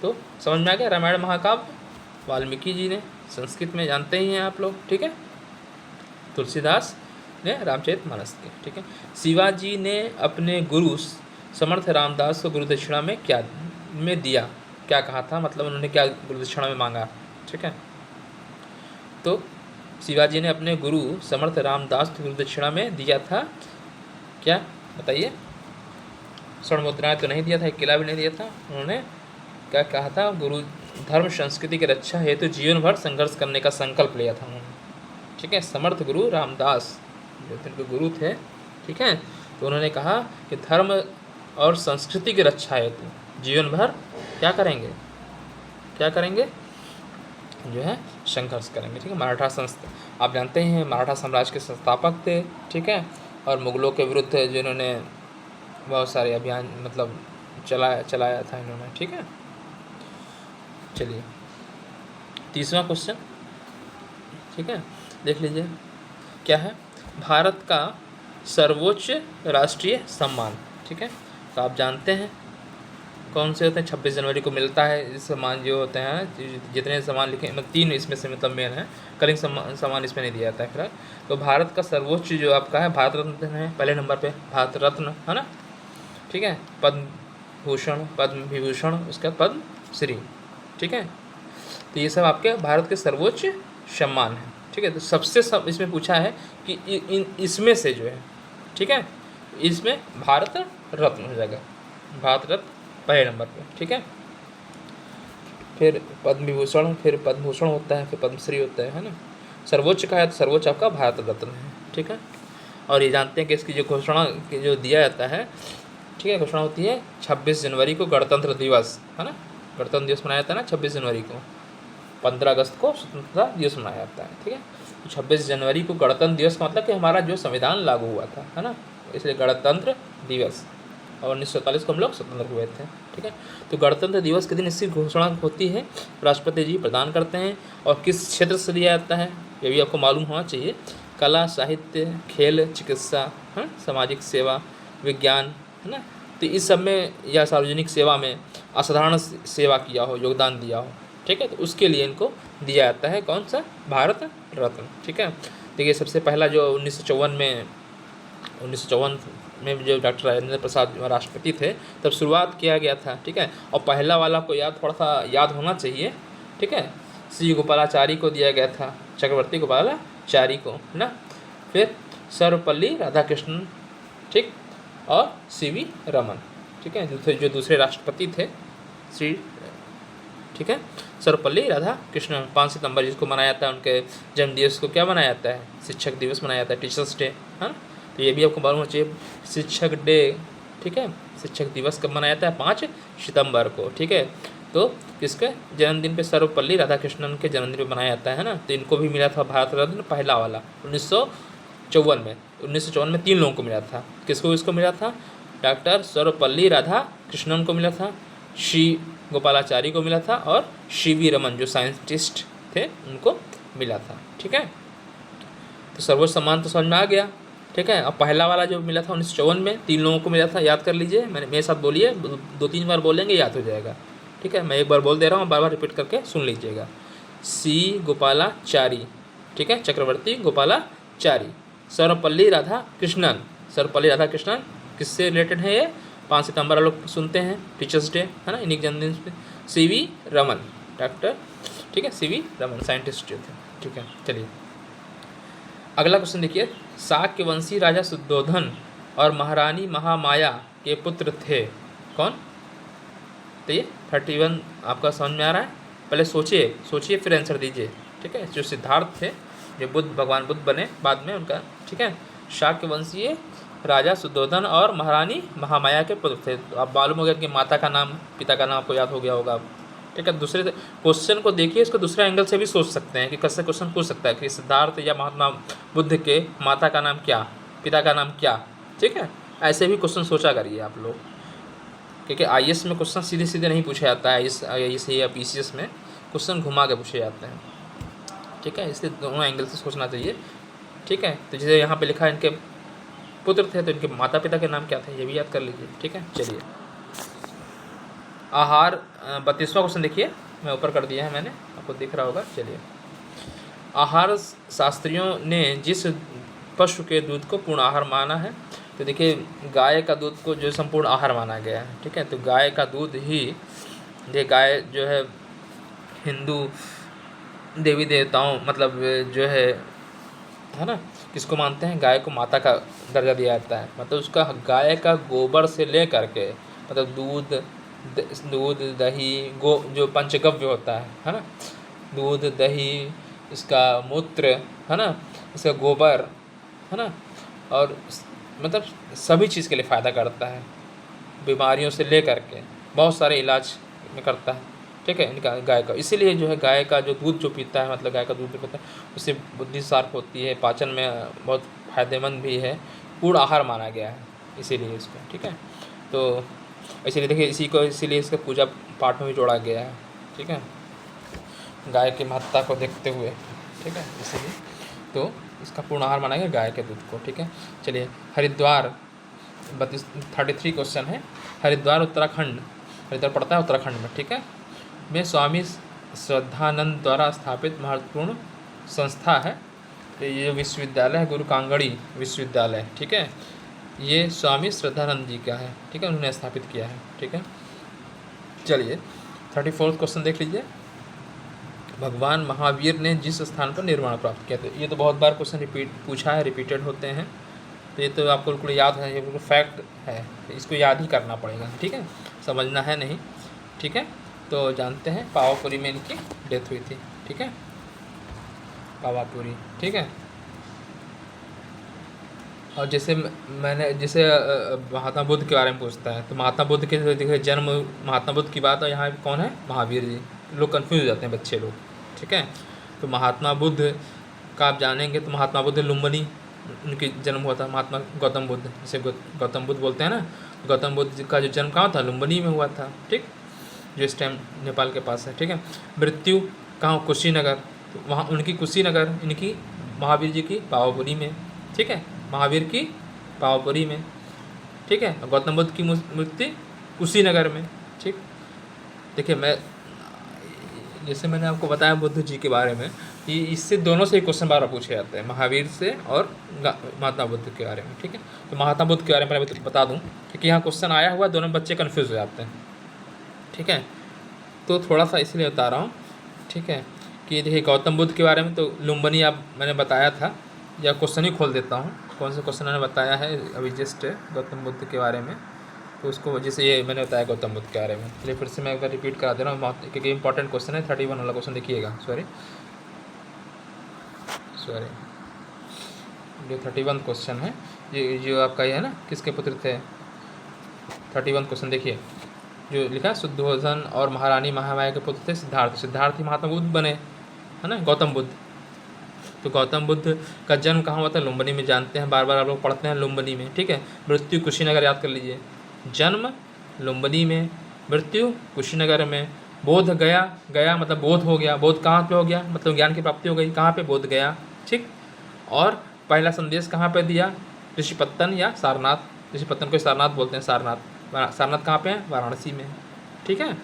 तो समझ में आ गया। रामायण महाकाव्य वाल्मीकि जी ने, संस्कृत में जानते ही हैं आप लोग। ठीक है, तुलसीदास ने रामचरितमानस की। ठीक है, शिवाजी ने अपने गुरु समर्थ रामदास को गुरु दक्षिणा में दिया, क्या कहा था, मतलब उन्होंने क्या गुरु दक्षिणा में मांगा। ठीक है, तो शिवाजी ने अपने गुरु समर्थ रामदास को गुरु दक्षिणा में दिया था, क्या बताइए? स्वर्ण मुद्राएं तो नहीं दिया था, एक किला भी नहीं दिया था। उन्होंने क्या कहा था? गुरु धर्म संस्कृति की रक्षा हेतु जीवन भर संघर्ष करने का संकल्प लिया था उन्होंने। ठीक है, समर्थ गुरु रामदास जो उनके गुरु थे। ठीक है, तो उन्होंने कहा कि धर्म और संस्कृति की रक्षा हेतु जीवन भर क्या करेंगे, जो है संघर्ष करेंगे। ठीक है, मराठा आप जानते हैं मराठा साम्राज्य के संस्थापक थे। ठीक है, और मुगलों के विरुद्ध जिन्होंने बहुत सारे अभियान मतलब चलाया था इन्होंने। ठीक है, चलिए 30वां क्वेश्चन। ठीक है, देख लीजिए क्या है। भारत का सर्वोच्च राष्ट्रीय सम्मान। ठीक है, तो आप जानते हैं कौन से होते हैं? 26 जनवरी को मिलता है सम्मान जो होते हैं, जितने सम्मान लिखे, मतलब 3 इसमें से मतलब मेन है। कलिंग सम्मान इसमें नहीं दिया जाता है फिलहाल। तो भारत का सर्वोच्च जो आपका है भारत रत्न है, पहले नंबर पे भारत रत्न, है ना। ठीक है, पद्म भूषण, पद्म विभूषण, उसके बाद पद्म श्री। ठीक है। तो ये सब आपके भारत के सर्वोच्च सम्मान है, ठीक है। तो सबसे सब इसमें पूछा है कि इसमें से जो है, ठीक है, इसमें भारत रत्न हो जाएगा, भारत रत्न पहले नंबर पे, ठीक है। फिर पद्म विभूषण, फिर पद्म भूषण होता है, फिर पद्मश्री होता है ना। सर्वोच्च का है तो सर्वोच्च आपका भारत रत्न है, ठीक है। और ये जानते हैं कि इसकी जो घोषणा जो दिया जाता है, ठीक है, घोषणा होती है 26 जनवरी को गणतंत्र दिवस, है ना। गणतंत्र दिवस मनाया जाता है ना 26 जनवरी को, 15 अगस्त को स्वतंत्रता दिवस मनाया जाता है, ठीक है। तो 26 जनवरी को गणतंत्र दिवस का मतलब कि हमारा जो संविधान लागू हुआ था, है ना, इसलिए गणतंत्र दिवस, और 1947 को हम लोग स्वतंत्र हुए थे, ठीक है। तो गणतंत्र दिवस के दिन इसकी घोषणा होती है, राष्ट्रपति जी प्रदान करते हैं। और किस क्षेत्र से दिया जाता है ये भी आपको मालूम होना चाहिए। कला, साहित्य, खेल, चिकित्सा, है, सामाजिक सेवा, विज्ञान, है ना। तो इस सब में या सार्वजनिक सेवा में असाधारण सेवा किया हो, योगदान दिया हो, ठीक है, तो उसके लिए इनको दिया जाता है कौन सा, भारत रत्न, ठीक है। देखिए सबसे पहला जो 1954 में जो डॉक्टर राजेंद्र प्रसाद राष्ट्रपति थे तब शुरुआत किया गया था, ठीक है। और पहला वाला को थोड़ा सा याद होना चाहिए, ठीक है। श्री गोपालाचारी को दिया गया था, चक्रवर्ती गोपालाचारी को, है ना। फिर सर्वपल्ली राधाकृष्णन, ठीक, और सीवी रमन, ठीक है, जो दूसरे राष्ट्रपति थे श्री, ठीक है, सर्वपल्ली राधाकृष्णन। 5 सितंबर जिसको मनाया जाता है, उनके जन्म दिवस को क्या मनाया जाता है, शिक्षक दिवस मनाया जाता है, टीचर्स डे, है ना। तो ये भी आपको मालूम होना चाहिए, शिक्षक डे, ठीक है, शिक्षक दिवस कब मनाया जाता है, 5 सितंबर को, ठीक है। तो किसके जन्मदिन पे, सर्वपल्ली राधाकृष्णन के जन्मदिन पे मनाया जाता है ना। तो इनको भी मिला था भारत रत्न पहला वाला 1954 में। 1954 में 3 लोगों को मिला था, किसको मिला था, डॉक्टर सर्वपल्ली राधाकृष्णन को मिला था, श्री गोपालाचारी को मिला था, और सीवी रमन जो साइंटिस्ट थे उनको मिला था, ठीक है। तो सर्वोच्च सम्मान तो समझ में आ गया, ठीक है। अब पहला वाला जो मिला था 1954 में 3 लोगों को मिला था, याद कर लीजिए, मेरे साथ बोलिए, 2-3 बार बोलेंगे याद हो जाएगा, ठीक है। मैं एक बार बोल दे रहा हूँ, बार बार रिपीट करके सुन लीजिएगा। सी गोपालाचारी, ठीक है, चक्रवर्ती गोपालाचारी। सर्वपल्ली राधाकृष्णन, सर्वपल्ली राधाकृष्णन किससे रिलेटेड है ये, 5 सितंबर लोग सुनते हैं, टीचर्स डे, है ना, इन्हीं जन्मदिन पे। सीवी रमन डॉक्टर, ठीक है, सीवी रमन साइंटिस्ट जो थे, ठीक है। चलिए अगला क्वेश्चन देखिए, शाक्यवंशी राजा शुद्धोधन और महारानी महामाया के पुत्र थे कौन। तो ये 31 आपका समझ में आ रहा है, पहले सोचिए फिर आंसर दीजिए, ठीक है। जो सिद्धार्थ थे, जो भगवान बुद्ध बने बाद में उनका, ठीक है, शाक्यवंशीय राजा शुद्धोधन और महारानी महामाया के पुत्र थे। तो आप मालूम हो गया कि माता का नाम, पिता का नाम आपको याद हो गया होगा, ठीक है। दूसरे क्वेश्चन को देखिए, इसको दूसरे एंगल से भी सोच सकते हैं कि कैसे क्वेश्चन पूछ सकता है कि सिद्धार्थ या महात्मा बुद्ध के माता का नाम क्या, पिता का नाम क्या, ठीक है। ऐसे भी क्वेश्चन सोचा करिए आप लोग, क्योंकि IAS में क्वेश्चन सीधे सीधे नहीं पूछा जाता है, IAS या PCS में क्वेश्चन घुमा के पूछे जाते हैं, ठीक है। इसलिए दोनों एंगल से सोचना चाहिए, ठीक है। तो जैसे यहाँ पे लिखा है इनके पुत्र थे, तो इनके माता पिता के नाम क्या थे ये भी याद कर लीजिए, ठीक है। चलिए आहार 32वां क्वेश्चन देखिए, मैं ऊपर कर दिया है मैंने, आपको दिख रहा होगा। चलिए, आहार शास्त्रियों ने जिस पशु के दूध को पूर्ण आहार माना है, तो देखिए गाय का दूध को जो संपूर्ण आहार माना गया है, ठीक है। तो गाय का दूध ही, ये गाय जो है हिंदू देवी देवताओं मतलब जो है ना, किसको मानते हैं, गाय को माता का दर्जा दिया जाता है। मतलब उसका गाय का गोबर से ले करके, मतलब दूध दही जो पंचगव्य होता है ना, दूध दही, इसका मूत्र, है ना, इसका गोबर, है ना, और मतलब सभी चीज़ के लिए फ़ायदा करता है, बीमारियों से ले करके बहुत सारे इलाज में करता है, ठीक है, इनका गाय का। इसीलिए जो है गाय का जो दूध जो पीता है, मतलब गाय का दूध जो पीता है, उससे बुद्धि शार्प होती है, पाचन में बहुत फ़ायदेमंद भी है, पूर्ण आहार माना गया है इसीलिए इसको, ठीक है। तो इसीलिए देखिए इसीलिए इसका पूजा पाठ में भी जोड़ा गया है, ठीक है, गाय की महत्ता को देखते हुए, ठीक है, इसीलिए तो इसका पूर्ण आहार माना गया गाय के दूध को, ठीक है। चलिए हरिद्वार 33 क्वेश्चन है। हरिद्वार उत्तराखंड, हरिद्वार पड़ता है उत्तराखंड में, ठीक है, में स्वामी श्रद्धानंद द्वारा स्थापित महत्वपूर्ण संस्था है। ये विश्वविद्यालय है गुरु कांगड़ी विश्वविद्यालय, ठीक है, ये स्वामी श्रद्धानंद जी का है, ठीक है, उन्होंने स्थापित किया है, ठीक है। चलिए 34 क्वेश्चन देख लीजिए। भगवान महावीर ने जिस स्थान पर निर्वाण प्राप्त किया, तो ये तो बहुत बार क्वेश्चन पूछा है, रिपीटेड होते हैं, तो ये तो आपको बिल्कुल याद है, ये बिल्कुल फैक्ट है, तो इसको याद ही करना पड़ेगा, ठीक है, समझना है नहीं, ठीक है। तो जानते हैं पावापुरी में इनकी डेथ हुई थी, ठीक है, पावापुरी, ठीक है। और जैसे मैंने जैसे महात्मा बुद्ध के बारे में पूछता है, तो महात्मा बुद्ध के देखिए जन्म, महात्मा बुद्ध की बात है, यहाँ कौन है, महावीर जी। लोग कंफ्यूज हो जाते हैं बच्चे लोग, ठीक है। तो महात्मा बुद्ध का आप जानेंगे तो महात्मा बुद्ध लुम्बिनी उनकी जन्म हुआ था। महात्मा गौतम बुद्ध, जिसे गौतम बुद्ध बोलते हैं ना, गौतम बुद्ध का जो जन्म कहाँ था, लुम्बिनी में हुआ था, ठीक, जो इस टाइम नेपाल के पास है, ठीक है। मृत्यु कहाँ, कुशीनगर, तो वहाँ उनकी कुशीनगर, इनकी महावीर जी की पावापुरी में, ठीक है, महावीर की पावापुरी में, ठीक है। गौतम बुद्ध की मृत्यु कुशीनगर में, ठीक। देखिए मैं जैसे मैंने आपको बताया बुद्ध जी के बारे में, ये इससे दोनों से क्वेश्चन बार पूछे जाते हैं, महावीर से और महात्मा बुद्ध के बारे में, ठीक है। तो महात्मा बुद्ध के बारे में मैं बता दूं, क्योंकि यहाँ क्वेश्चन आया हुआ, दोनों बच्चे कन्फ्यूज़ हो जाते हैं, ठीक है। तो थोड़ा सा इसलिए बता रहा हूँ, ठीक है, कि देखिए गौतम बुद्ध के बारे में तो लुम्बिनी आप मैंने बताया था, या क्वेश्चन ही खोल देता हूँ, कौन सा क्वेश्चन मैंने बताया है अभी जस्ट गौतम बुद्ध के बारे में, तो उसको जैसे ये मैंने बताया गौतम बुद्ध के बारे में, चलिए फिर से मैं एक बार रिपीट करा दे रहा हूँ, क्योंकि इंपॉर्टेंट क्वेश्चन है। 31 वाला क्वेश्चन देखिएगा, सॉरी जो 31 क्वेश्चन है, ये जो आपका ये है ना, किसके पुत्र थे, 31 क्वेश्चन देखिए, जो लिखा है, शुद्धोधन और महारानी महामाया के पुत्र थे सिद्धार्थ, सिद्धार्थ ही महात्मा बुद्ध बने, है ना, गौतम बुद्ध। तो गौतम बुद्ध का जन्म कहाँ हुआ था, लुम्बिनी में, जानते हैं, बार बार आप लोग पढ़ते हैं लुम्बिनी में, ठीक है। मृत्यु कुशीनगर, याद कर लीजिए, जन्म लुम्बिनी में, मृत्यु कुशीनगर में, बोध गया, गया मतलब बोध हो गया, बोध कहाँ पे हो गया, मतलब ज्ञान की प्राप्ति हो गई, कहाँ पे, बोध गया, ठीक। और पहला संदेश कहाँ पे दिया, ऋषिपत्तन या सारनाथ, ऋषिपत्तन को सारनाथ बोलते हैं, सारनाथ, सारनाथ कहाँ पे है, वाराणसी में, ठीक है,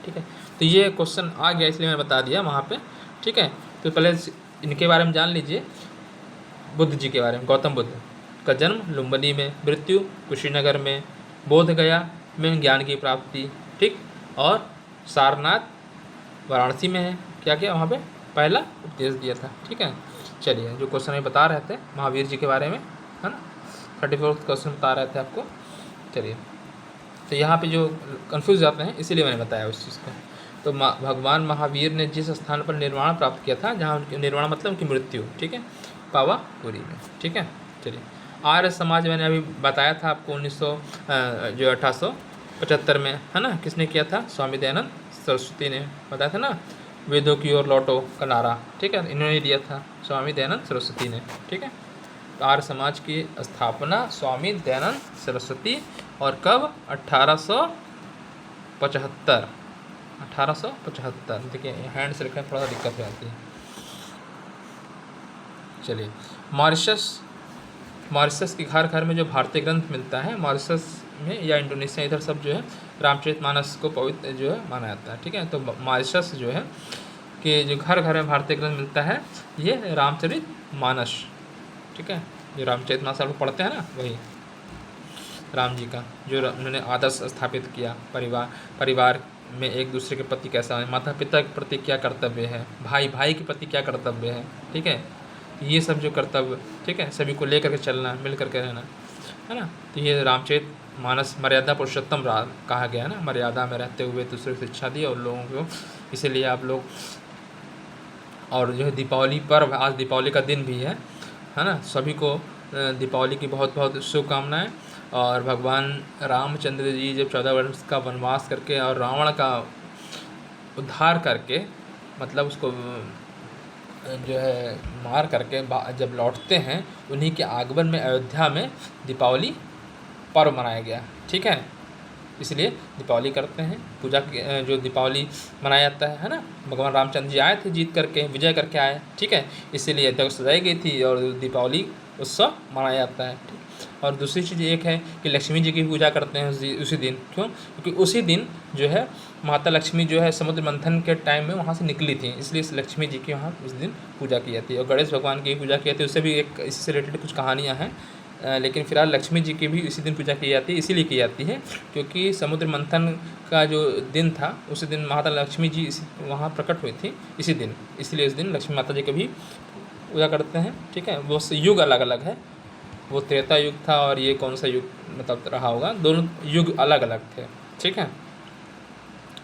ठीक है। तो ये क्वेश्चन आ गया, इसलिए मैंने बता दिया वहाँ पे, ठीक है। तो पहले इनके बारे में जान लीजिए, बुद्ध जी के बारे में। गौतम बुद्ध का जन्म लुम्बिनी में, मृत्यु कुशीनगर में, बोध गया में ज्ञान की प्राप्ति, ठीक, और सारनाथ वाराणसी में है, क्या किया वहाँ पे, पहला उपदेश दिया था, ठीक है। चलिए जो क्वेश्चन मैं बता रहे थे महावीर जी के बारे में, है ना, 34 क्वेश्चन बता रहे थे आपको। चलिए तो यहाँ पे जो कन्फ्यूज जाते हैं, इसीलिए मैंने बताया उस चीज़ को। तो भगवान महावीर ने जिस स्थान पर निर्वाण प्राप्त किया था, जहाँ उनकी निर्वाण मतलब उनकी मृत्यु, ठीक है, पावापुरी में, ठीक है। चलिए आर्य समाज मैंने अभी बताया था आपको, 1875 में, है ना, किसने किया था, स्वामी दयानंद सरस्वती ने, बताया था ना, वेदों की ओर लौटो का नारा, ठीक है, इन्होंने दिया था, स्वामी दयानंद सरस्वती ने, ठीक है। तो आर्य समाज की स्थापना स्वामी दयानंद सरस्वती, और कब, 1875, देखिए हैंड से लिखने में थोड़ा सा दिक्कत हो जाती है। चलिए मॉरिशस के घर घर में जो भारतीय ग्रंथ मिलता है, मॉरिशस में या इंडोनेशिया, इधर सब जो है रामचरितमानस को पवित्र जो है माना जाता है, ठीक है। तो मॉरिशस जो है कि जो घर घर में भारतीय ग्रंथ मिलता है, ये रामचरितमानस, ठीक है, जो रामचरितमानस आप लोग पढ़ते हैं ना, वही राम जी का, जो उन्होंने आदर्श स्थापित किया, परिवार में एक दूसरे के प्रति कैसा है, माता पिता के प्रति क्या कर्तव्य है, भाई भाई के प्रति क्या कर्तव्य है, ठीक है, ये सब जो कर्तव्य, ठीक है, सभी को लेकर के चलना, मिल करके रहना, है ना। तो ये रामचरितमानस मर्यादा पुरुषोत्तम कहा गया है ना, मर्यादा में रहते हुए दूसरे को शिक्षा दी और लोगों को, इसीलिए आप लोग, और जो है दीपावली पर्व, आज दीपावली का दिन भी है ना, सभी को दीपावली की बहुत बहुत शुभकामनाएं। और भगवान रामचंद्र जी जब 14 वर्ष का वनवास करके और रावण का उद्धार करके, मतलब उसको जो है मार करके जब लौटते हैं, उन्हीं के आगमन में अयोध्या में दीपावली पर्व मनाया गया, ठीक है। इसलिए दीपावली करते हैं, पूजा जो दीपावली मनाया जाता है ना, भगवान रामचंद्र जी आए थे जीत करके, विजय करके आए, ठीक है, इसीलिए अयोध्या को सजाई गई थी और दीपावली उत्सव मनाया जाता है, ठीक। और दूसरी चीज़ एक है कि लक्ष्मी जी की पूजा करते हैं उसी दिन, क्यों, क्योंकि उसी दिन जो है माता लक्ष्मी जो है समुद्र मंथन के टाइम में वहाँ से निकली थी, इसलिए लक्ष्मी जी की वहाँ उस दिन पूजा की जाती है। और गणेश भगवान की पूजा की जाती है, उससे भी एक इससे रिलेटेड कुछ कहानियाँ हैं, लेकिन फिलहाल लक्ष्मी जी की भी इसी दिन पूजा की जाती है, इसीलिए की जाती है क्योंकि समुद्र मंथन का जो दिन था उसी दिन माता लक्ष्मी जी वहाँ प्रकट हुई थी इसी दिन, इसलिए इस दिन लक्ष्मी माता जी की भी पूजा करते हैं। ठीक है, वो युग अलग अलग है, वो त्रेता युग था और ये कौन सा युग मतलब रहा होगा, दोनों युग अलग अलग थे। ठीक है,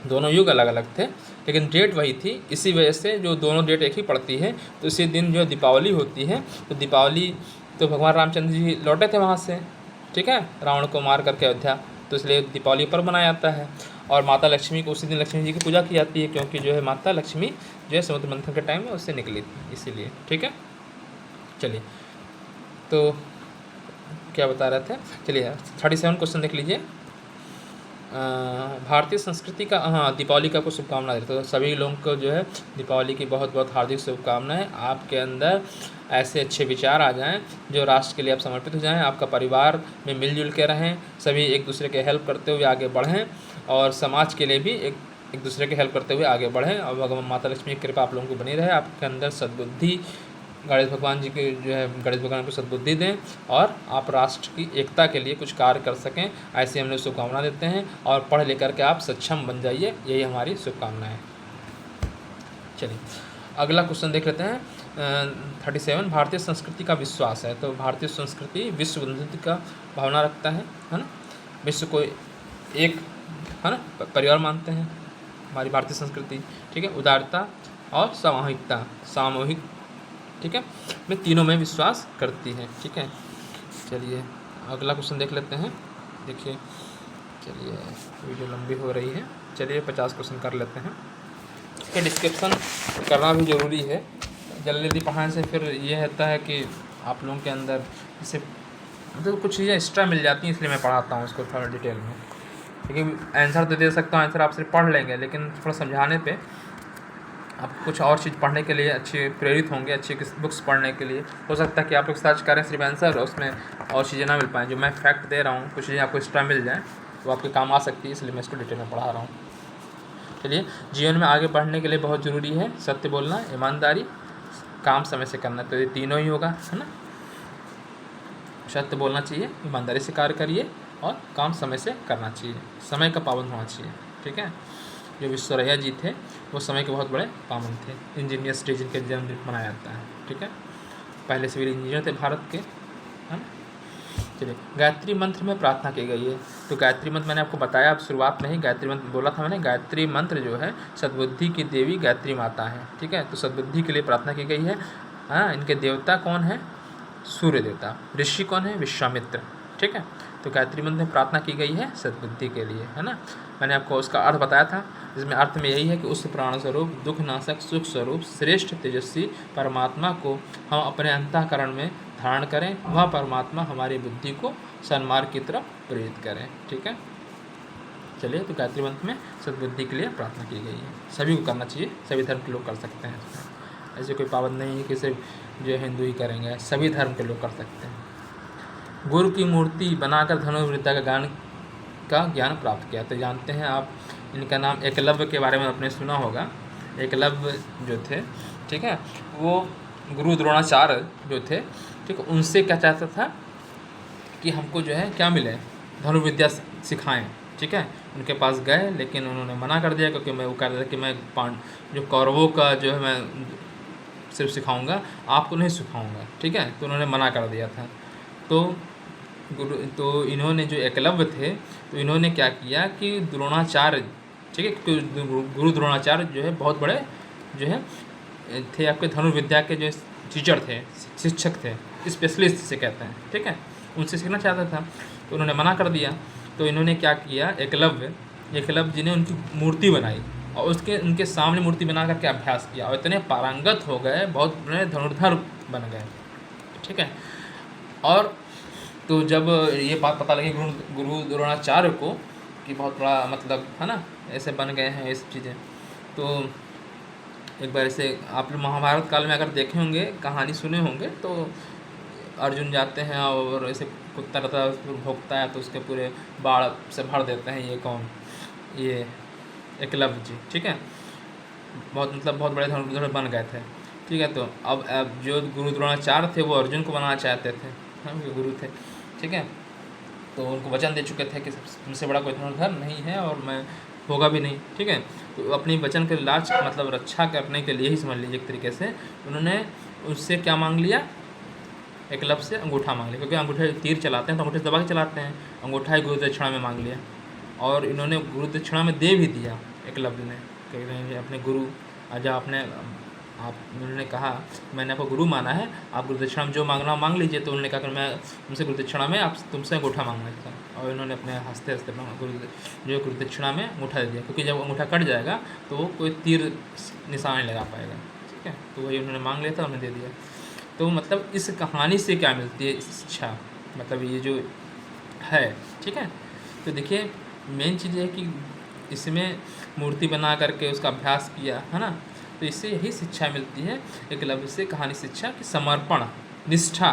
दोनों युग अलग अलग थे लेकिन डेट वही थी, इसी वजह से जो दोनों डेट एक ही पड़ती है तो इसी दिन जो दीपावली होती है, तो दीपावली तो भगवान रामचंद्र जी लौटे थे वहाँ से, ठीक है, रावण को मार करके अयोध्या, तो इसलिए दीपावली पर मनाया जाता है। और माता लक्ष्मी को उसी दिन लक्ष्मी जी की पूजा की जाती है क्योंकि जो है माता लक्ष्मी जो है समुद्र मंथन के टाइम में उससे निकली थी, इसीलिए। ठीक है, चलिए तो क्या बता रहे थे, चलिए 37 क्वेश्चन देख लीजिए। भारतीय संस्कृति का, हाँ, दीपावली का कुछ शुभकामनाएं देते, तो सभी लोगों को जो है दीपावली की बहुत बहुत हार्दिक शुभकामनाएं। आपके अंदर ऐसे अच्छे विचार आ जाएं जो राष्ट्र के लिए आप समर्पित हो जाएं, आपका परिवार में मिलजुल के रहें, सभी एक दूसरे के हेल्प करते हुए आगे बढ़ें और समाज के लिए भी एक दूसरे के हेल्प करते हुए आगे बढ़ें और भगवान माता लक्ष्मी की कृपा आप लोगों को बनी रहे। आपके अंदर सद्बुद्धि, गणेश भगवान जी के जो है गणेश भगवान को सद्बुद्धि दें और आप राष्ट्र की एकता के लिए कुछ कार्य कर सकें, ऐसी हम लोग शुभकामना देते हैं। और पढ़ लिख करके आप सक्षम बन जाइए, यही हमारी शुभकामनाएं है। चलिए अगला क्वेश्चन देख लेते हैं। 37 भारतीय संस्कृति का विश्वास है, तो भारतीय संस्कृति विश्व बंधुत्व का भावना रखता है ना, विश्व को एक है ना परिवार मानते हैं हमारी भारतीय संस्कृति। ठीक है, उदारता और सामूहिकता, सामूहिक, ठीक है, में तीनों में विश्वास करती है। ठीक है, चलिए अगला क्वेश्चन देख लेते हैं। देखिए, चलिए वीडियो लंबी हो रही है, चलिए 50 क्वेश्चन कर लेते हैं। इसके डिस्क्रिप्शन करना भी ज़रूरी है, जल्दी जल्दी पढ़ाने से फिर ये होता है कि आप लोगों के अंदर जैसे मतलब कुछ चीज़ें एक्स्ट्रा मिल जाती हैं, इसलिए मैं पढ़ाता हूँ इसको थोड़ा डिटेल में। क्योंकि आंसर तो दे सकता हूँ, आंसर आप सिर्फ पढ़ लेंगे, लेकिन थोड़ा समझाने पे आप कुछ और चीज़ पढ़ने के लिए अच्छे प्रेरित होंगे, अच्छी बुक्स पढ़ने के लिए। हो सकता है कि आप लोग सर्च करें सिर्फ आंसर, उसमें और चीज़ें ना मिल पाएँ, जो मैं फैक्ट दे रहा हूँ कुछ चीज़ें आपको एक्स्ट्रा मिल जाएँ तो आपके काम आ सकती है, इसलिए मैं इसको डिटेल में पढ़ा रहा हूँ। चलिए, जीवन में आगे बढ़ने के लिए बहुत ज़रूरी है सत्य बोलना, ईमानदारी, काम समय से करना, तो ये तीनों ही होगा, है ना। सत्य बोलना चाहिए, ईमानदारी से कार्य करिए और काम समय से करना चाहिए, समय का पाबंद होना चाहिए। ठीक है, जो विश्वरैया जी थे वो समय के बहुत बड़े पाबंद थे, इंजीनियर्स डे जिनके जन्मदिन मनाया जाता है। ठीक है, पहले सिविल इंजीनियर थे भारत के, है ना। चलिए, गायत्री मंत्र में प्रार्थना की गई है, तो गायत्री मंत्र मैंने आपको बताया अब शुरुआत में ही, गायत्री मंत्र बोला था मैंने। गायत्री मंत्र जो है सद्बुद्धि की देवी गायत्री माता है। ठीक है, तो सद्बुद्धि के लिए प्रार्थना की गई है। हाँ, इनके देवता कौन है, सूर्य देवता। ऋषि कौन है, विश्वामित्र। ठीक है, तो गायत्री मंत्र में प्रार्थना की गई है सद्बुद्धि के लिए, है ना। मैंने आपको उसका अर्थ बताया था, जिसमें अर्थ में यही है कि उस प्राण स्वरूप, दुख नाशक, सुख स्वरूप, श्रेष्ठ तेजस्वी परमात्मा को हम अपने अंतःकरण में धारण करें, वह परमात्मा हमारी बुद्धि को सन्मार्ग की तरफ प्रेरित करें। ठीक है, चलिए, तो गायत्री मंत्र में सद्बुद्धि के लिए प्रार्थना की गई है, सभी को करना चाहिए, सभी धर्म के लोग कर सकते हैं, ऐसे कोई पाबंद नहीं है कि सिर्फ जो हिंदू ही करेंगे, सभी धर्म के लोग कर सकते हैं। गुरु की मूर्ति बनाकर धनुर्विद्या का ज्ञान प्राप्त किया, तो जानते हैं आप इनका नाम एकलव्य के बारे में आपने सुना होगा। एकलव्य जो थे, ठीक है, वो गुरु द्रोणाचार्य जो थे, ठीक है, उनसे क्या चाहता था कि हमको जो है क्या मिले, धनुर्विद्या सिखाएं। ठीक है, उनके पास गए लेकिन उन्होंने मना कर दिया क्योंकि मैं वो कह रहा था कि मैं जो कौरवों का जो है मैं सिर्फ सिखाऊंगा, आपको नहीं सिखाऊंगा। ठीक है, तो उन्होंने मना कर दिया था। तो इन्होंने जो एकलव्य थे, तो इन्होंने क्या किया कि द्रोणाचार्य, ठीक है, क्योंकि गुरु द्रोणाचार्य जो है बहुत बड़े जो है थे आपके धनुर्विद्या के जो टीचर थे, शिक्षक थे, स्पेशलिस्ट से कहते हैं। ठीक है, उनसे सीखना चाहता था तो उन्होंने मना कर दिया। तो इन्होंने क्या किया, एकलव्य जी ने उनकी मूर्ति बनाई और उनके सामने मूर्ति बना करके अभ्यास किया और इतने पारंगत हो गए, बहुत बड़े धनुर्धर बन गए। ठीक है, और तो जब ये बात पता लगी गुरु द्रोणाचार्य को कि बहुत बड़ा मतलब है ना, ऐसे बन गए हैं ये सब चीज़ें, तो एक बार ऐसे आप लोग महाभारत काल में अगर देखे होंगे, कहानी सुने होंगे, तो अर्जुन जाते हैं और ऐसे कुत्ता रहता है भोंकता है तो उसके पूरे बाढ़ से भर देते हैं, ये कौन, ये एकलव्य जी। ठीक है, बहुत बड़े धनुर्धर बन गए थे। ठीक है, तो अब जो गुरु द्रोणाचार्य थे वो अर्जुन को बनाना चाहते थे। हाँ, वो गुरु थे, ठीक है। तो उनको वचन दे चुके थे कि तुमसे बड़ा कोई धनुर्धर नहीं है और मैं होगा भी नहीं, ठीक है। तो अपनी वचन के लाज मतलब रक्षा करने के लिए ही समझ लीजिए एक तरीके से उन्होंने उससे क्या मांग लिया, एकलव्य से अंगूठा मांग लिया, क्योंकि अंगूठे तीर चलाते हैं तो अंगूठे से दबा के चलाते हैं, अंगूठा ही गुरु दक्षिणा में मांग लिया और इन्होंने गुरु दक्षिणा में दे भी दिया एकलव्य ने, कहते हैं अपने गुरु जब आपने आप उन्होंने कहा मैंने आपको गुरु माना है, आप गुरु दक्षिणा में जो मांगना मांग लीजिए, तो उन्होंने कहा कि मैं तुमसे गुरु दक्षिणा में आप तुमसे अंगूठा मांगना था, और इन्होंने अपने हंसते हंसते जो गुरु दक्षिणा में अंगूठा दे दिया, क्योंकि जब अंगूठा कट जाएगा तो वो कोई तीर निशान नहीं लगा पाएगा, ठीक है। तो वही उन्होंने मांग लिया था, उन्होंने दे दिया। तो मतलब इस कहानी से क्या मिलती है शिक्षा, मतलब ये जो है, ठीक है। तो देखिए मेन चीज़ है कि इसमें मूर्ति बना करके उसका अभ्यास किया, है ना। तो इससे यही शिक्षा मिलती है एकलव्य से, कहानी शिक्षा कि समर्पण, निष्ठा,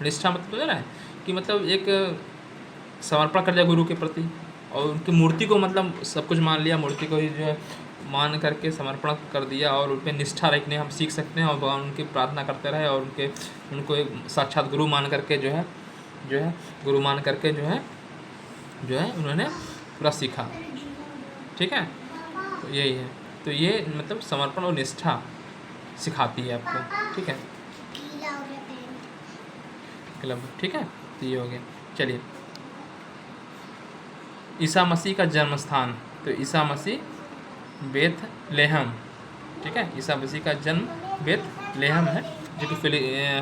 निष्ठा मतलब है ना कि मतलब एक समर्पण कर दिया गुरु के प्रति और उनकी मूर्ति को मतलब सब कुछ मान लिया, मूर्ति को ही जो है मान करके समर्पण कर दिया और उन पर निष्ठा रखने हम सीख सकते हैं और भगवान उनकी प्रार्थना करते रहे और उनको एक साक्षात गुरु मान करके जो है गुरु मान करके जो है उन्होंने पूरा सीखा, ठीक है। तो यही है, तो ये मतलब समर्पण और निष्ठा सिखाती है आपको, ठीक है, ठीक है। तो ये हो गया। चलिए, ईसा मसीह का जन्म स्थान, तो ईसा मसीह बेथलेहम, ठीक है। ईसा मसीह का जन्म बेथलेहम है जो कि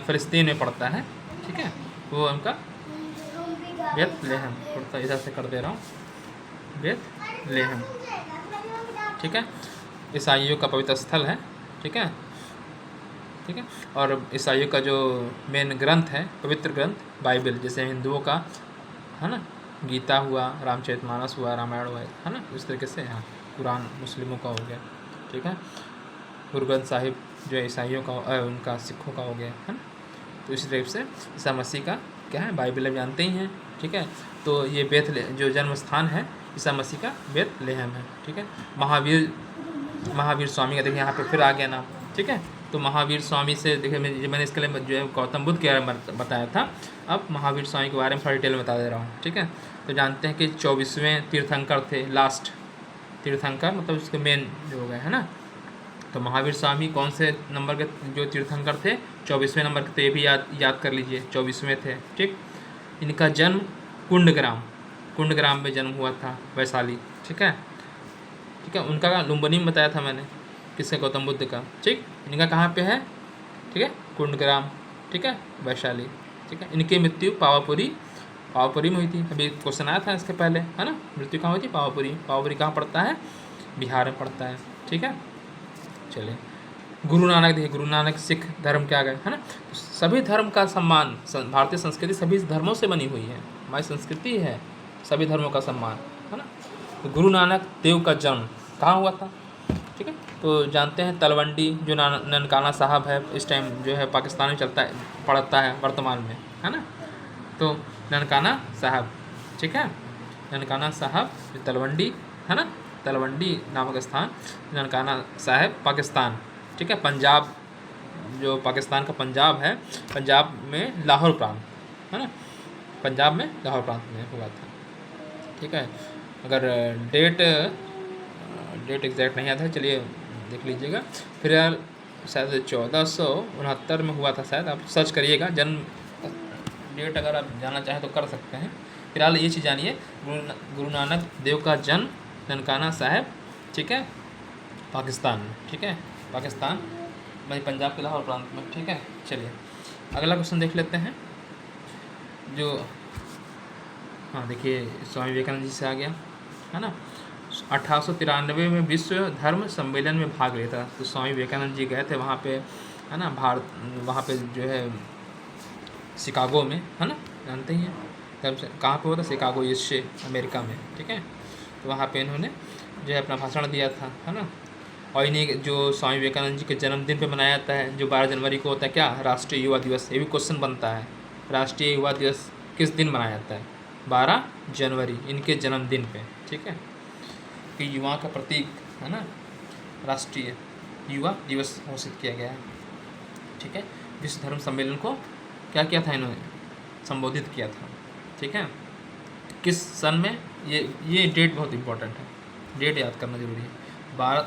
फ़िलिस्तीन में पड़ता है, ठीक है। वो उनका बेथलेहम पड़ता है, इधर से कर दे रहा हूँ, बेथलेहम, ठीक है। ईसाइयों का पवित्र स्थल है, ठीक है, ठीक है। और ईसाइयों का जो मेन ग्रंथ है, पवित्र ग्रंथ बाइबल, जैसे हिंदुओं का है ना गीता हुआ, रामचरितमानस हुआ, रामायण हुआ, है ना, उस तरीके से हाँ कुरान मुस्लिमों का हो गया, ठीक है। गुरु ग्रंथ साहिब जो है ईसाइयों का उनका सिखों का हो गया, है ना। तो इसी तरीके से ईसा मसीह का क्या है बाइबल में जानते ही हैं, ठीक है। तो ये जो जन्म स्थान है ईसा मसीह का बेथलेहम है, ठीक है। महावीर स्वामी का देखिए यहाँ पे फिर आ गया नाम, ठीक है। तो महावीर स्वामी से देखिए मैंने इसके लिए जो है गौतम बुद्ध के बारे में बताया था, अब महावीर स्वामी के बारे में थोड़ा डिटेल में बता दे रहा हूँ, ठीक है। तो जानते हैं कि 24वें तीर्थंकर थे, लास्ट तीर्थंकर मतलब उसके मेन जो हो गए, है ना। तो महावीर स्वामी कौन से नंबर के जो तीर्थंकर थे, 24वें नंबर के, तो ये भी याद कर लीजिए, 24वें थे, ठीक। इनका जन्म कुंडग्राम में जन्म हुआ था, वैशाली, ठीक है, ठीक है। उनका लुम्बिनी में बताया था मैंने, किसका, गौतम बुद्ध का, ठीक। इनका कहाँ पे है, ठीक है, कुंडग्राम, ठीक है, वैशाली, ठीक है। इनकी मृत्यु पावापुरी में हुई थी, अभी क्वेश्चन आया था इसके पहले, है ना। मृत्यु कहाँ हुई थी, पावापुरी कहाँ पड़ता है, बिहार में पड़ता है, ठीक है। चलिए, गुरु नानक, देखिए गुरु नानक सिख धर्म के आ गए, है ना। तो सभी धर्म का सम्मान, भारतीय संस्कृति सभी धर्मों से बनी हुई है, हमारी संस्कृति है सभी धर्मों का सम्मान, है ना। तो गुरु नानक देव का जन्म कहाँ हुआ था, ठीक है। तो जानते हैं तलवंडी जो ननकाना साहब है, इस टाइम जो है पाकिस्तान में पड़ता है वर्तमान में, है ना। तो ननकाना साहब, ठीक है, ननकाना साहब तलवंडी, है ना, तलवंडी नामक स्थान, ननकाना साहब, पाकिस्तान, ठीक है। पंजाब जो पाकिस्तान का पंजाब है, पंजाब में लाहौर प्रांत, है ना, पंजाब में लाहौर प्रांत में हुआ था, ठीक है। अगर डेट एग्जैक्ट नहीं आता है, चलिए देख लीजिएगा। फिर यार शायद 1469 में हुआ था शायद, आप सर्च करिएगा, जन्म डेट अगर आप जानना चाहें तो कर सकते हैं। फिलहाल ये चीज़ जानिए, गुरु नानक देव का जन्म ननकाना साहब, ठीक है, पाकिस्तान में, ठीक है, पाकिस्तान भाई पंजाब के लाहौर प्रांत में, ठीक है। चलिए अगला क्वेश्चन देख लेते हैं, जो हाँ देखिए स्वामी विवेकानंद जी से आ गया, है ना। 1893 में विश्व धर्म सम्मेलन में भाग लिया था, तो स्वामी विवेकानंद जी गए थे वहाँ पे, है ना, वहाँ पे जो है शिकागो में, है ना, जानते ही हैं कहाँ पे होता, शिकागो यूएसए अमेरिका में, ठीक है। तो वहाँ पे इन्होंने जो है अपना भाषण दिया था, है ना। और इन्हीं जो स्वामी विवेकानंद जी के जन्मदिन पे मनाया जाता है, जो 12 जनवरी को होता है क्या, राष्ट्रीय युवा दिवस। ये भी क्वेश्चन बनता है, राष्ट्रीय युवा दिवस किस दिन मनाया जाता है, 12 जनवरी, इनके जन्मदिन पे, ठीक है। कि युवा का प्रतीक, है ना, राष्ट्रीय युवा दिवस घोषित किया गया है, ठीक है। विश्व धर्म सम्मेलन को क्या किया था इन्होंने, संबोधित किया था। ठीक है, किस सन में? ये डेट बहुत इम्पोर्टेंट है, डेट याद करना जरूरी है।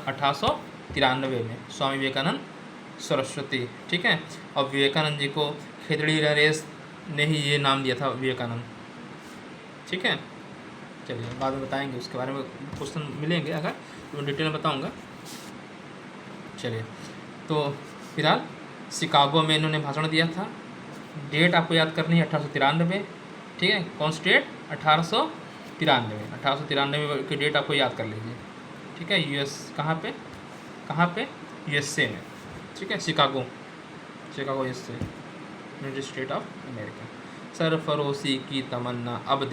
1893 में स्वामी विवेकानंद सरस्वती। ठीक है, और विवेकानंद जी को खेतड़ी नरेश ने ही ये नाम दिया था विवेकानंद। ठीक है, चलिए बाद में बताएंगे उसके बारे में, क्वेश्चन मिलेंगे अगर तो डिटेल में बताऊंगा। चलिए, तो फिलहाल शिकागो में इन्होंने भाषण दिया था। डेट आपको याद करनी है 1893। ठीक है, कौन सी डेट? 1893 की डेट आपको याद कर लीजिए। ठीक है, यूएस कहाँ पे? यूएसए में। ठीक है, Chicago USA, United State of America. सरफरोशी की तमन्ना अब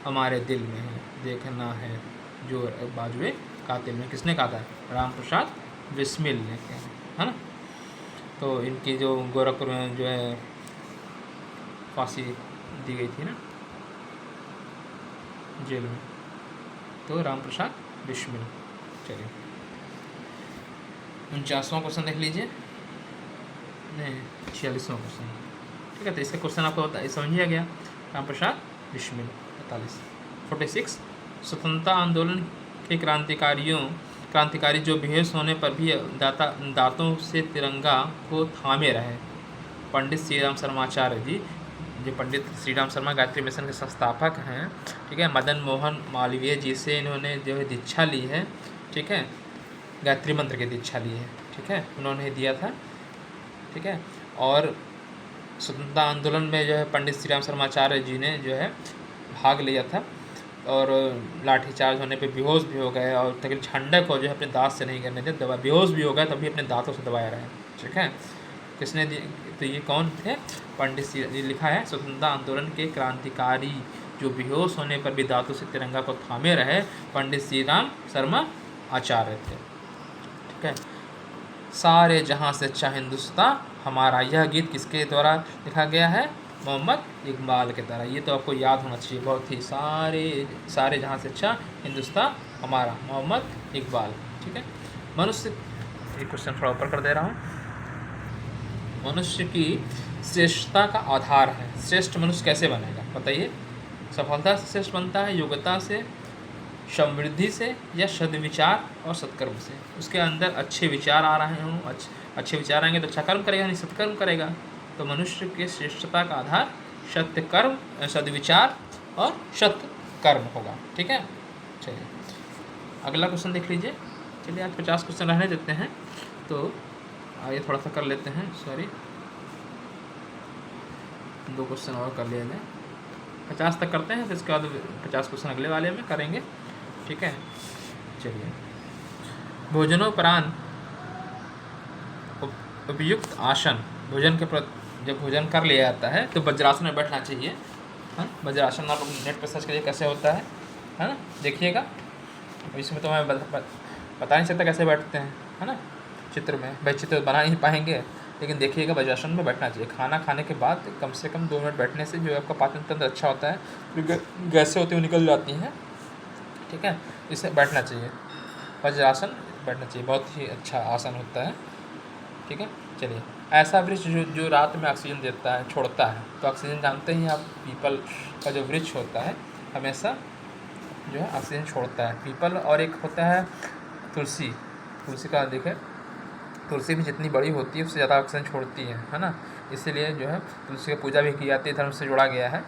हमारे दिल में है, देखना है जो बाजुए कातिल में। किसने कहा था? राम प्रसाद बिस्मिल ने कहा, है ना। तो इनकी जो गोरखपुर में जो है फांसी दी गई थी ना जेल में, तो राम प्रसाद बिस्मिल। चलिए 49वां क्वेश्चन देख लीजिए, नहीं 46वां क्वेश्चन। ठीक है, तो इसका क्वेश्चन आपको समझिए गया। राम प्रसाद बिस्मिल। 46 स्वतंत्रता आंदोलन के क्रांतिकारी जो बेहोश होने पर भी दांतों से तिरंगा को थामे रहे। पंडित श्रीराम शर्माचार्य जी, जो पंडित श्रीराम शर्मा गायत्री मिशन के संस्थापक हैं। ठीक है, मदन मोहन मालवीय जी से इन्होंने जो है दीक्षा ली है। ठीक है, गायत्री मंत्र की दीक्षा ली है। ठीक है, उन्होंने दिया था। ठीक है, और स्वतंत्रता आंदोलन में जो है पंडित श्रीराम शर्माचार्य जी ने जो है भाग लिया था, और लाठीचार्ज होने पे बेहोश भी हो गए, और तक झंडे को जो है अपने दांत से नहीं करने थे, दबा बेहोश भी हो गए तभी अपने दांतों से दबाया रहे। ठीक है, किसने दी? तो ये कौन थे? पंडित श्री, लिखा है स्वतंत्रता आंदोलन के क्रांतिकारी जो बेहोश होने पर भी दांतों से तिरंगा को थामे रहे, पंडित श्रीराम शर्मा आचार्य थे। ठीक है, सारे जहां से अच्छा हिंदुस्तान हमारा, यह गीत किसके द्वारा लिखा गया है? मोहम्मद इकबाल के द्वारा। ये तो आपको याद होना चाहिए बहुत ही। सारे जहां से अच्छा हिंदुस्तान हमारा, मोहम्मद इकबाल। ठीक है, मनुष्य, ये क्वेश्चन थोड़ा ऊपर कर दे रहा हूँ। मनुष्य की श्रेष्ठता का आधार है। श्रेष्ठ मनुष्य कैसे बनेगा बताइए? सफलता से श्रेष्ठ बनता है, योग्यता से, समृद्धि से, या सद्विचार और सत्कर्म से। उसके अंदर अच्छे विचार आ रहे हों, अच्छे विचार आएंगे तो अच्छा कर्म करेगा, नहीं सत्कर्म करेगा। तो मनुष्य के श्रेष्ठता का आधार सत्य कर्म, सद्विचार और सत्कर्म होगा। ठीक है, चलिए अगला क्वेश्चन देख लीजिए। चलिए आज 50 क्वेश्चन रहने देते हैं, तो आइए थोड़ा सा कर लेते हैं। सॉरी, 2 क्वेश्चन और कर लिए जाए, 50 तक करते हैं, फिर इसके बाद 50 क्वेश्चन अगले वाले में करेंगे। ठीक है, चलिए भोजनोपरांत उपयुक्त आसन। भोजन के जब भोजन कर लिया जाता है तो वज्रासन में बैठना चाहिए। हाँ, वज्रासन आप नेट पर सर्च करिए कैसे होता है ना, देखिएगा। इसमें तो मैं बता नहीं सकता कैसे बैठते हैं, है ना। चित्र में भाई चित्र बना नहीं पाएंगे, लेकिन देखिएगा वज्रासन में बैठना चाहिए। खाना खाने के बाद कम से कम 2 मिनट बैठने से जो आपका पाचन तंत्र अच्छा होता है, जो गैसें होती हैं वो निकल जाती हैं। ठीक है, इसे बैठना चाहिए, वज्रासन बैठना चाहिए, बहुत ही अच्छा आसन होता है। ठीक है, चलिए ऐसा वृक्ष जो रात में ऑक्सीजन देता है, छोड़ता है। तो ऑक्सीजन जानते ही आप, पीपल का जो वृक्ष होता है हमेशा जो है ऑक्सीजन छोड़ता है, पीपल। और एक होता है तुलसी का, देखें तुलसी भी जितनी बड़ी होती है उससे ज़्यादा ऑक्सीजन छोड़ती है ना। इसीलिए जो है तुलसी की पूजा भी की जाती है, धर्म से जोड़ा गया है।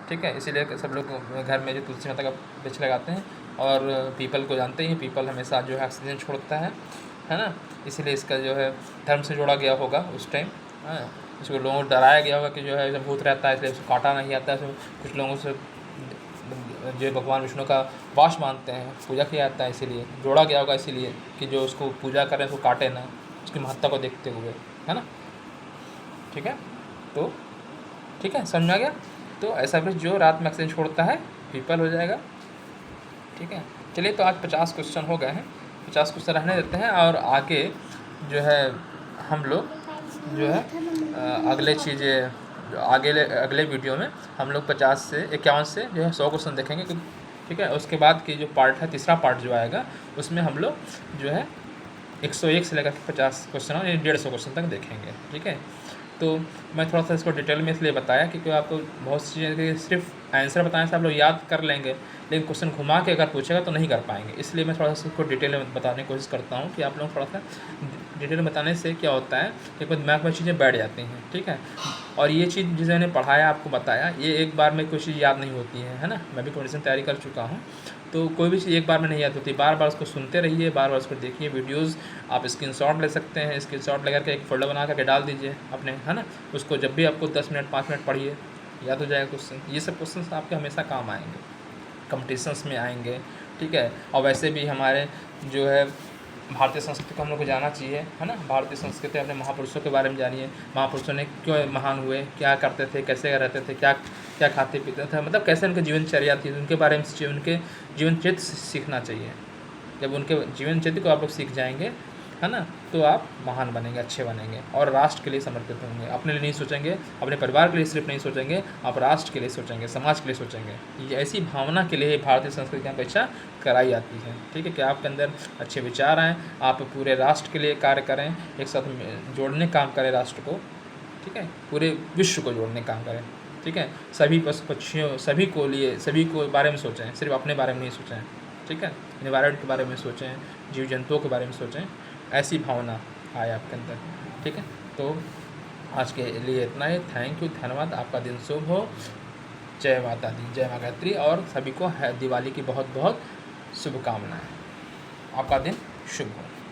ठीक है, इसीलिए सब लोग घर में जो तुलसी माता का वृक्ष लगाते हैं। और पीपल को जानते ही, पीपल हमेशा जो है ऑक्सीजन छोड़ता है ना। इसीलिए इसका जो है धर्म से जोड़ा गया होगा उस टाइम। इसको लोगों को डराया गया होगा कि जो है जब भूत रहता है इसलिए उसको काटा नहीं आता है। कुछ लोगों से जो भगवान विष्णु का वास मानते हैं, पूजा किया जाता है, इसीलिए जोड़ा गया होगा, इसीलिए कि जो उसको पूजा करें उसको काटे ना, उसकी महत्ता को देखते हुए, है ना। ठीक है, तो ठीक है, समझ आ गया। तो ऐसा वृक्ष जो रात में ऑक्सीजन छोड़ता है पीपल हो जाएगा। ठीक है, चलिए तो आज 50 क्वेश्चन हो गए हैं, 50 क्वेश्चन रहने देते हैं। और आगे जो है हम लोग जो है अगले चीज़ें अगले वीडियो में हम लोग 50 से 51 से जो है 100 क्वेश्चन देखेंगे। ठीक है, उसके बाद की जो पार्ट है, तीसरा पार्ट जो आएगा, उसमें हम लोग जो है 101 से लेकर 50 क्वेश्चन और 150 क्वेश्चन तक देखेंगे। ठीक है, तो मैं थोड़ा सा इसको डिटेल में इसलिए बताया क्योंकि आपको बहुत सी चीज़ें सिर्फ आंसर बताने से आप लोग याद कर लेंगे, लेकिन क्वेश्चन घुमा के अगर पूछेगा तो नहीं कर पाएंगे। इसलिए मैं थोड़ा सा इसको डिटेल में बताने की कोशिश करता हूँ कि आप लोग थोड़ा सा डिटेल में बताने से क्या होता है कि दिमाग में चीज़ें बैठ जाती हैं, ठीक है। और ये चीज़ जिसे मैंने पढ़ाया आपको बताया, ये एक बार में कोई चीज़ याद नहीं होती है ना। मैं भी कॉम्पिटिशन तैयारी कर चुका हूँ, तो कोई भी चीज़ एक बार में नहीं याद होती, बार बार उसको सुनते रहिए, बार बार उसको देखिए वीडियोज़। आप स्क्रीनशॉट ले सकते हैं, स्क्रीनशॉट लेकर के एक फोल्डर बना करके डाल दीजिए अपने, है ना। उसको जब भी आपको 10 मिनट 5 मिनट पढ़िए, याद हो जाएगा क्वेश्चन। ये सब क्वेश्चन आपके हमेशा काम आएंगे, कॉम्पिटिशन्स में आएंगे, ठीक है। और वैसे भी हमारे जो है भारतीय संस्कृति को हम लोग को जानना चाहिए, है ना। भारतीय संस्कृति, अपने महापुरुषों के बारे में जानिए, महापुरुषों ने क्यों महान हुए, क्या करते थे, कैसे रहते थे, क्या क्या खाते पीते थे, मतलब कैसे उनकी जीवनचर्या थी, उनके बारे में उनके जीवन चरित्र सीखना चाहिए। जब उनके जीवन चरित्र को आप लोग सीख जाएंगे, है ना, तो आप महान बनेंगे, अच्छे बनेंगे और राष्ट्र के लिए समर्पित होंगे। अपने लिए नहीं सोचेंगे, अपने परिवार के लिए सिर्फ नहीं सोचेंगे, आप राष्ट्र के लिए सोचेंगे, समाज के लिए सोचेंगे। ये ऐसी भावना के लिए भारतीय संस्कृति की अपेक्षा कराई जाती है, ठीक है। कि आपके अंदर अच्छे विचार आएँ, आप पूरे राष्ट्र के लिए कार्य करें, एक साथ जोड़ने काम करें राष्ट्र को, ठीक है, पूरे विश्व को जोड़ने काम करें, ठीक है। सभी पशु पक्षियों, सभी को लिए, सभी को बारे में सोचें, सिर्फ अपने बारे में नहीं सोचें, ठीक है। एनवायरनमेंट के बारे में सोचें, जीव जंतुओं के बारे में सोचें, ऐसी भावना आए आपके अंदर, ठीक है। तो आज के लिए इतना ही। थैंक यू, धन्यवाद। आपका दिन शुभ हो। जय माता दी, जय माँ गायत्री, और सभी को दिवाली की बहुत बहुत शुभकामनाएं। आपका दिन शुभ हो।